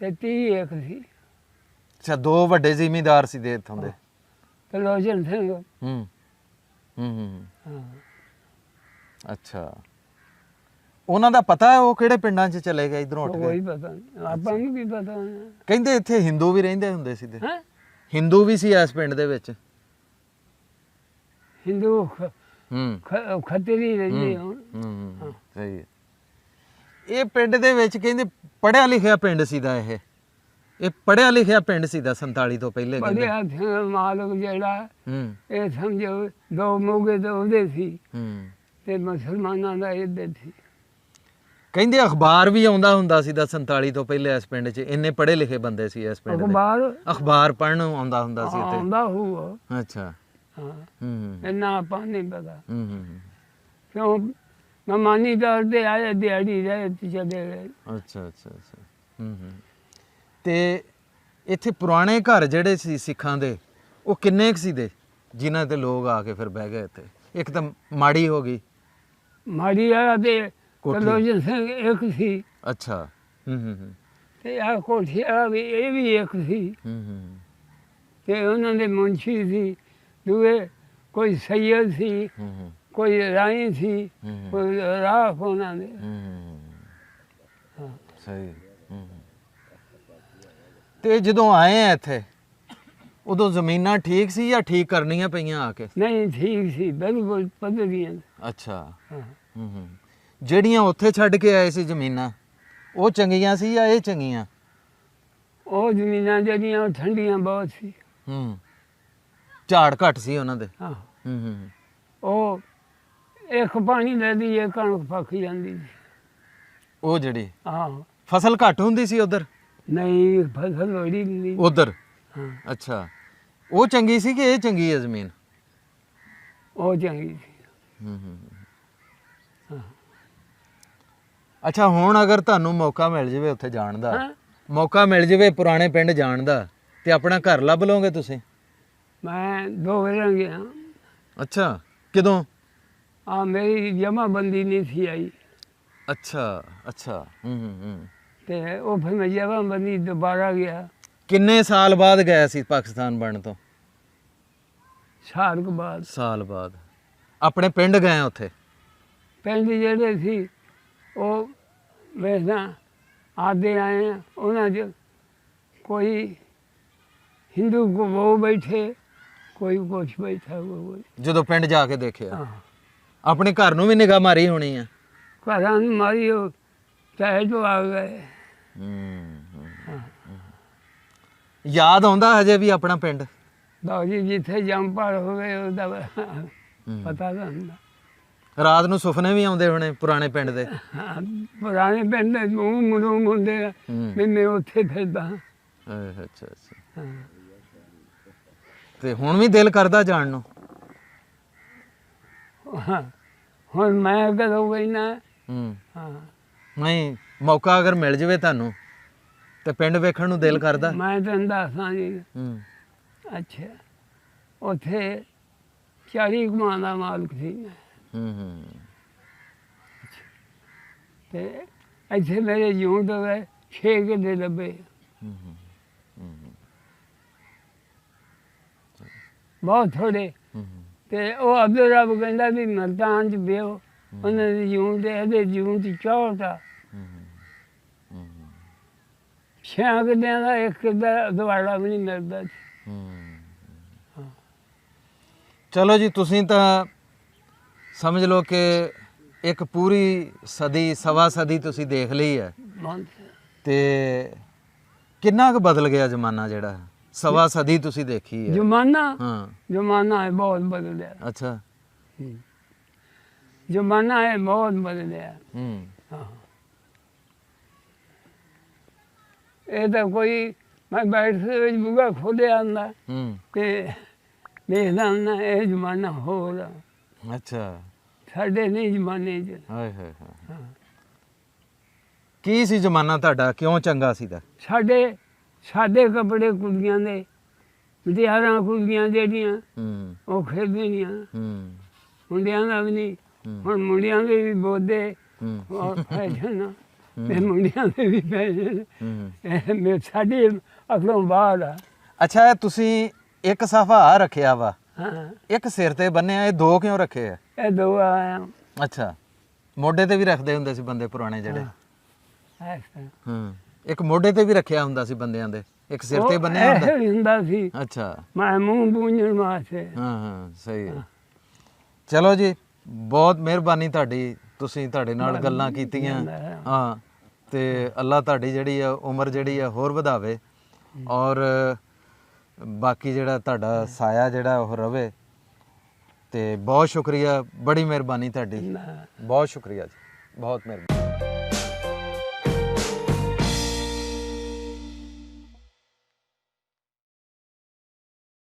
ਤੇ 30 ਇੱਕ ਸੀ। ਅੱਛਾ, 2 ਵੱਡੇ ਜ਼ਿਮੀਂਦਾਰ ਸੀ ਦੇ ਇੱਥੋਂ ਦੇ। ਤਲੋਚਨ ਸਿੰਘ। ਹਾਂ। ਅੱਛਾ, ਉਹਨਾਂ ਦਾ ਪਤਾ ਹੈ ਉਹ ਕਿਹੜੇ ਪਿੰਡਾਂ 'ਚ ਚਲੇ ਗਏ ਇਧਰੋਂ ਉੱਠ ਕੋਈ ਕੇ? ਪਤਾ ਨਹੀਂ, ਆਪਾਂ ਨੂੰ ਕੀ ਪਤਾ ਹੋਣਾ। ਕਹਿੰਦੇ ਇੱਥੇ ਹਿੰਦੂ ਵੀ ਰਹਿੰਦੇ ਹੁੰਦੇ ਸੀ ਤੇ ਹੈਂ? ਹਿੰਦੂ ਵੀ ਸੀ ਇਸ ਪਿੰਡ ਦੇ ਵਿੱਚ? ਹਿੰਦੂ ਹੂੰ ਖੱਤਰੀ ਰਹਿੰਦੇ ਹੁਣ। ਹੂੰ, ਸਹੀ ਹੈ। ਇਹ ਪਿੰਡ ਦੇ ਵਿੱਚ ਕਹਿੰਦੇ ਪੜ੍ਹਿਆ ਲਿਖਿਆ ਪਿੰਡ ਸੀਦਾ ਇਹ ਪੜ੍ਹਿਆ ਲਿਖਿਆ ਪਿੰਡ ਸੀਦਾ 47 ਤੋਂ ਪਹਿਲੇ ਕਹਿੰਦੇ। ਬੜਿਆ ਸਿੰਘ ਮਾਲਕ ਜਿਹੜਾ, ਹੂੰ ਇਹ ਸਮਝੋ 2 ਮੋਗੇ ਤਾਂ ਉਹਦੇ ਸੀ ਹੂੰ। ਤੇ ਮੁਸਲਮਾਨਾਂ ਦਾ ਇੱਧਰ ਸੀ। ਕਹਿੰਦੇ ਅਖਬਾਰ ਵੀ ਆਉਂਦਾ ਹੁੰਦਾ ਸੀਦਾ 47 ਤੋਂ ਪਹਿਲੇ ਇਸ ਪਿੰਡ 'ਚ, ਇੰਨੇ ਪੜ੍ਹੇ ਲਿਖੇ ਬੰਦੇ ਸੀ ਇਸ ਪਿੰਡ ਦੇ। ਅਖਬਾਰ ਪੜ੍ਹਨ ਨੂੰ ਆਉਂਦਾ ਹੁੰਦਾ ਸੀ ਇੱਥੇ? ਆਉਂਦਾ ਹੋਊਗਾ। ਅੱਛਾ। ਹਾਂ। ਹੂੰ ਇੰਨਾ ਆਪਾਂ ਨਹੀਂ ਪਤਾ ਹੂੰ। ਕਿਉਂ ਮਮਾਨੀ ਤੌਰ ਤੇ ਆਏ, ਦਿਹਾੜੀ ਰਹੇ ਤੇ ਚਲੇ ਗਏ। ਅੱਛਾ ਅੱਛਾ ਅੱਛਾ। ਹੂੰ। ਤੇ ਇੱਥੇ ਪੁਰਾਣੇ ਘਰ ਜਿਹੜੇ ਸੀ ਸਿੱਖਾਂ ਦੇ, ਉਹ ਕਿੰਨੇ ਕੁ ਸੀ ਦੇ ਜਿਨ੍ਹਾਂ ਤੇ ਲੋਕ ਆ ਕੇ ਫਿਰ ਬਹਿ ਗਏ ਇੱਥੇ? ਇੱਕ ਤਾਂ ਮਾੜੀ ਹੋ ਗਈ, ਮਾੜੀ ਵਾਲਾ ਤੇ ਕੋਠੀ। ਤਲੋਚਨ ਸਿੰਘ ਇੱਕ ਸੀ। ਅੱਛਾ। ਹੂੰ। ਤੇ ਆ ਕੋਠੀ ਵਾਲਾ ਵੀ, ਇਹ ਵੀ ਇੱਕ ਸੀ। ਹੂੰ। ਤੇ ਉਹਨਾਂ ਦੇ ਮੁਨਸ਼ੀ ਸੀ ਦੂਏ, ਕੋਈ ਸੈਯਦ ਸੀ, ਹੂੰ। ਕੋਈ ਰਾਈ ਸੀ, ਹੂੰ। ਕੋਈ ਰਾਖ ਉਹਨਾਂ ਦੇ। ਹਾਂ। ਸਹੀ। ਤੇ ਜਦੋਂ ਆਏ ਆ ਇੱਥੇ ਉਦੋਂ ਜ਼ਮੀਨਾਂ ਠੀਕ ਸੀ ਜਾਂ ਠੀਕ ਕਰਨੀਆਂ ਪਈਆਂ ਆ ਕੇ? ਨਹੀਂ, ਠੀਕ ਸੀ, ਬਿਲਕੁਲ ਪੱਧਰੀਆਂ। ਅੱਛਾ। ਹਾਂ। ਹੂੰ। ਜਿਹੜੀਆਂ ਉੱਥੇ ਛੱਡ ਕੇ ਆਏ ਸੀ ਜ਼ਮੀਨਾਂ, ਉਹ ਚੰਗੀਆਂ ਸੀ ਜਾਂ ਇਹ ਚੰਗੀਆਂ? ਉਹ ਜ਼ਮੀਨਾਂ ਜਿਹੜੀਆਂ ਉਹ ਠੰਡੀਆਂ ਬਹੁਤ ਸੀ। ਹੂੰ। ਝਾੜ ਘੱਟ ਸੀ ਉਹਨਾਂ ਦੇ? ਹਾਂ। ਹੂੰ। ਉਹ ਇੱਕ ਪਾਣੀ ਲੈਂਦੀ, ਇਹ ਕਣਕ ਪੱਕ ਜਾਂਦੀ ਸੀ। ਉਹ ਜਿਹੜੀ ਹਾਂ। ਫਸਲ ਘੱਟ ਹੁੰਦੀ ਸੀ ਉਧਰ? ਨਹੀਂ, ਫਸਲ ਬੜੀ ਨਹੀਂ। ਉਧਰ? ਹਾਂ। ਅੱਛਾ, ਉਹ ਚੰਗੀ ਸੀ ਕਿ ਇਹ ਚੰਗੀ ਹੈ ਜ਼ਮੀਨ? ਉਹ ਚੰਗੀ ਸੀ। ਹੂੰ। ਹਾਂ। ਅੱਛਾ, ਹੁਣ ਅਗਰ ਤੁਹਾਨੂੰ ਮੌਕਾ ਮਿਲ ਜਾਵੇ ਉੱਥੇ ਜਾਣ ਦਾ, ਹਾਂ। ਮੌਕਾ ਮਿਲ ਜਾਵੇ ਪੁਰਾਣੇ ਪਿੰਡ ਜਾਣ ਦਾ, ਤੇ ਆਪਣਾ ਘਰ ਲੱਭ ਲਓਗੇ ਤੁਸੀਂ? ਮੈਂ 2 ਵਾਰ ਗਿਆ। ਅੱਛਾ, ਕਦੋਂ? ਆ ਮੇਰੀ ਜਮਾਬੰਦੀ ਨਹੀਂ ਸੀ ਆਈ ਅੱਛਾ ਅੱਛਾ। ਹੂੰ। ਤੇ ਉਹ ਫਿਰ ਮੈਂ ਜਮਾਬੰਦੀ ਦੁਬਾਰਾ ਗਿਆ ਕਿੰਨੇ ਸਾਲ ਬਾਅਦ ਗਏ ਸੀ ਪਾਕਿਸਤਾਨ ਬਣਨ ਤੋਂ? ਸਾਲ ਕੁ ਬਾਅਦ। ਸਾਲ ਬਾਅਦ ਆਪਣੇ ਪਿੰਡ ਗਏ ਉੱਥੇ? ਪਿੰਡ ਜਿਹੜੇ ਸੀ ਉਹ ਵੇਖਦਾ ਆਦੇ ਆਏ ਆ, ਉਹਨਾਂ 'ਚ ਕੋਈ ਹਿੰਦੂ ਕੋ ਉਹ ਬੈਠੇ, ਕੋਈ ਕੁਛ ਬੈਠਾ ਕੋਈ। ਜਦੋਂ ਪਿੰਡ ਜਾ ਕੇ ਦੇਖਿਆ, ਹਾਂ। ਆਪਣੇ ਘਰ ਨੂੰ ਵੀ ਨਿਗਾਹ ਮਾਰੀ ਹੋਣੀ ਆ? ਘਰਾਂ ਨੂੰ ਮਾਰੀ, ਉਹ ਚਾਹੇ ਤੋਂ ਆ ਗਏ। ਹੂੰ। ਯਾਦ ਆਉਂਦਾ ਹਜੇ ਵੀ ਆਪਣਾ ਪਿੰਡ? ਬਾਬੂ ਜੀ ਜਿੱਥੇ ਜੰਪਾਲ ਹੋਵੇ ਉਹਦਾ ਪਤਾ ਤਾਂ ਹੁੰਦਾ। ਰਾਤ ਨੂੰ ਸੁਪਨੇ ਵੀ ਆਉਂਦੇ ਹੋਣੇ ਪੁਰਾਣੇ ਪਿੰਡ ਦੇ? ਹਾਂ, ਪੁਰਾਣੇ ਪਿੰਡ ਦੇ ਮੁੰਡੂ ਮੁੰਡੇ ਵੀ ਮੈਂ ਉੱਥੇ ਫਿਰਦਾ। ਅੱਛਾ ਅੱਛਾ। ਹਾਂ। ਤੇ ਹੁਣ ਵੀ ਦਿਲ ਕਰਦਾ ਜਾਣ ਨੂੰ? ਹਾਂ, ਹੁਣ ਮੈਂ ਕਦੋਂ ਬੈਠਣਾ? ਹੂੰ। ਹਾਂ। ਨਹੀਂ, ਮੌਕਾ ਅਗਰ ਮਿਲ ਜਾਵੇ ਤੁਹਾਨੂੰ ਤੇ ਪਿੰਡ ਵੇਖਣ ਨੂੰ ਦਿਲ ਕਰਦਾ? ਮੈਂ ਤੈਨੂੰ ਦੱਸਾਂ ਜੀ। ਹੂੰ। ਅੱਛਾ, ਉੱਥੇ 40 ਕਮਾਂ ਦਾ ਮਾਲਕ ਸੀ ਮੈਂ। ਹੂੰ। ਤੇ ਇੱਥੇ ਮੇਰੇ ਜੂਨ ਤੋਂ 6 ਕਿੱਲੇ ਲੱਭੇ। ਬਹੁਤ ਥੋੜੇ। ਤੇ ਉਹ ਅਬਦੁਲ ਰੱਬ ਕਹਿੰਦਾ ਵੀ ਮਲਤਾਨ 'ਚ ਬਿਓ ਉਹਨਾਂ ਦੀ ਜੂਨ ਦੇ ਇਹਦੇ ਜੂਨ ਦੀ 64 ਆ ਛਿਆਂ ਕਿੱਲਿਆਂ ਦਾ ਇੱਕ ਦਾ ਦਵਾੜਾ ਵੀ ਨਹੀਂ ਮਿਲਦਾ ਸੀ। ਚਲੋ ਜੀ, ਤੁਸੀਂ ਤਾਂ ਸਮਝ ਲਓ ਕਿ ਇੱਕ ਪੂਰੀ ਸਦੀ ਸਵਾ ਸਦੀ ਤੁਸੀਂ ਦੇਖ ਲਈ ਹੈ, ਬਹੁਤ ਤੇ ਕਿੰਨਾ ਕੁ ਬਦਲ ਗਿਆ ਜ਼ਮਾਨਾ ਜਿਹੜਾ ਸਵਾ ਸਦੀ ਤੁਸੀਂ ਦੇਖੀ ਹੈ। ਜ਼ਮਾਨਾ ਹਾਂ, ਜ਼ਮਾਨਾ ਹੈ ਬਹੁਤ ਬਦਲਿਆ। ਅੱਛਾ। ਜ਼ਮਾਨਾ ਹੈ ਬਹੁਤ ਬਦਲਿਆ। ਹਾਂ, ਇਹ ਤਾਂ ਕੋਈ ਮੈਂ ਬੈਠ ਦੇ ਵਿੱਚ ਬੂਹਾ ਖੋਲ੍ਹਿਆ ਹੁੰਦਾ ਕਿ ਦੇਖਦਾ ਹੁੰਦਾ ਇਹ ਜ਼ਮਾਨਾ ਹੋਰ ਆ। ਅੱਛਾ। ਸਾਡੇ ਨਹੀਂ ਜ਼ਮਾਨੇ 'ਚ। ਹਾਏ ਹਾਏ ਹਾਏ। ਕੀ ਸੀ ਜ਼ਮਾਨਾ ਤੁਹਾਡਾ, ਕਿਉਂ ਚੰਗਾ ਸੀ ਦਾ? ਸਾਡੇ ਸਾਦੇ ਕੱਪੜੇ ਕੁੜੀਆਂ ਦੇ, ਮੁਟਿਆਰਾਂ ਕੁੜੀਆਂ ਜਿਹੜੀਆਂ ਉਹ ਖੇਡਦੀਆਂ, ਮੁੰਡਿਆਂ ਦਾ ਵੀ ਨਹੀਂ। ਹੁਣ ਮੁੰਡਿਆਂ ਦੇ ਵੀ ਬੋਦੇ ਔਰ ਫੈਸ਼ਨ ਤੇ ਮੁੰਡਿਆਂ ਦੇ ਵੀ ਫੈਸ਼ਨ ਸਾਡੀ ਅਕਲੋਂ ਬਾਹਰ ਆ। ਅੱਛਾ, ਇਹ ਤੁਸੀਂ ਇੱਕ ਸਾਫਾ ਆ ਰੱਖਿਆ ਵਾ, ਹਾਂ, ਇੱਕ ਸਿਰ ਤੇ ਬੰਨਿਆ, ਇਹ ਦੋ ਕਿਉਂ ਰੱਖੇ ਆ? ਇਹ ਦੋ ਆਇਆ ਅੱਛਾ, ਮੋਢੇ ਤੇ ਵੀ ਰੱਖਦੇ ਹੁੰਦੇ ਸੀ ਬੰਦੇ ਪੁਰਾਣੇ ਜਿਹੜੇ। ਹਾਂ, ਇੱਕ ਮੋਢੇ ਤੇ ਵੀ ਰੱਖਿਆ ਹੁੰਦਾ ਸੀ ਬੰਦਿਆਂ ਦੇ, ਇੱਕ ਸਿਰ ਤੇ ਬੰਨਿਆ ਹੁੰਦਾ ਸੀ। ਅੱਛਾ, ਮੈਂ ਮੂੰਹ ਪੂੰਝਣ ਵਾਸਤੇ। ਹਾਂ ਹਾਂ, ਸਹੀ ਹੈ। ਚਲੋ ਜੀ, ਬਹੁਤ ਮਿਹਰਬਾਨੀ ਤੁਹਾਡੀ, ਤੁਸੀਂ ਤੁਹਾਡੇ ਨਾਲ ਗੱਲਾਂ ਕੀਤੀਆਂ। ਹਾਂ, ਤੇ ਅੱਲਾ ਤੁਹਾਡੀ ਜਿਹੜੀ ਆ ਉਮਰ ਜਿਹੜੀ ਆ ਹੋਰ ਵਧਾਵੇ, ਔਰ ਬਾਕੀ ਜਿਹੜਾ ਤੁਹਾਡਾ ਸਾਇਆ ਜਿਹੜਾ ਉਹ ਰਵੇ। ਤੇ ਬਹੁਤ ਸ਼ੁਕਰੀਆ, ਬੜੀ ਮਿਹਰਬਾਨੀ ਤੁਹਾਡੀ, ਬਹੁਤ ਸ਼ੁਕਰੀਆ ਜੀ, ਬਹੁਤ ਮਿਹਰਬਾਨੀ।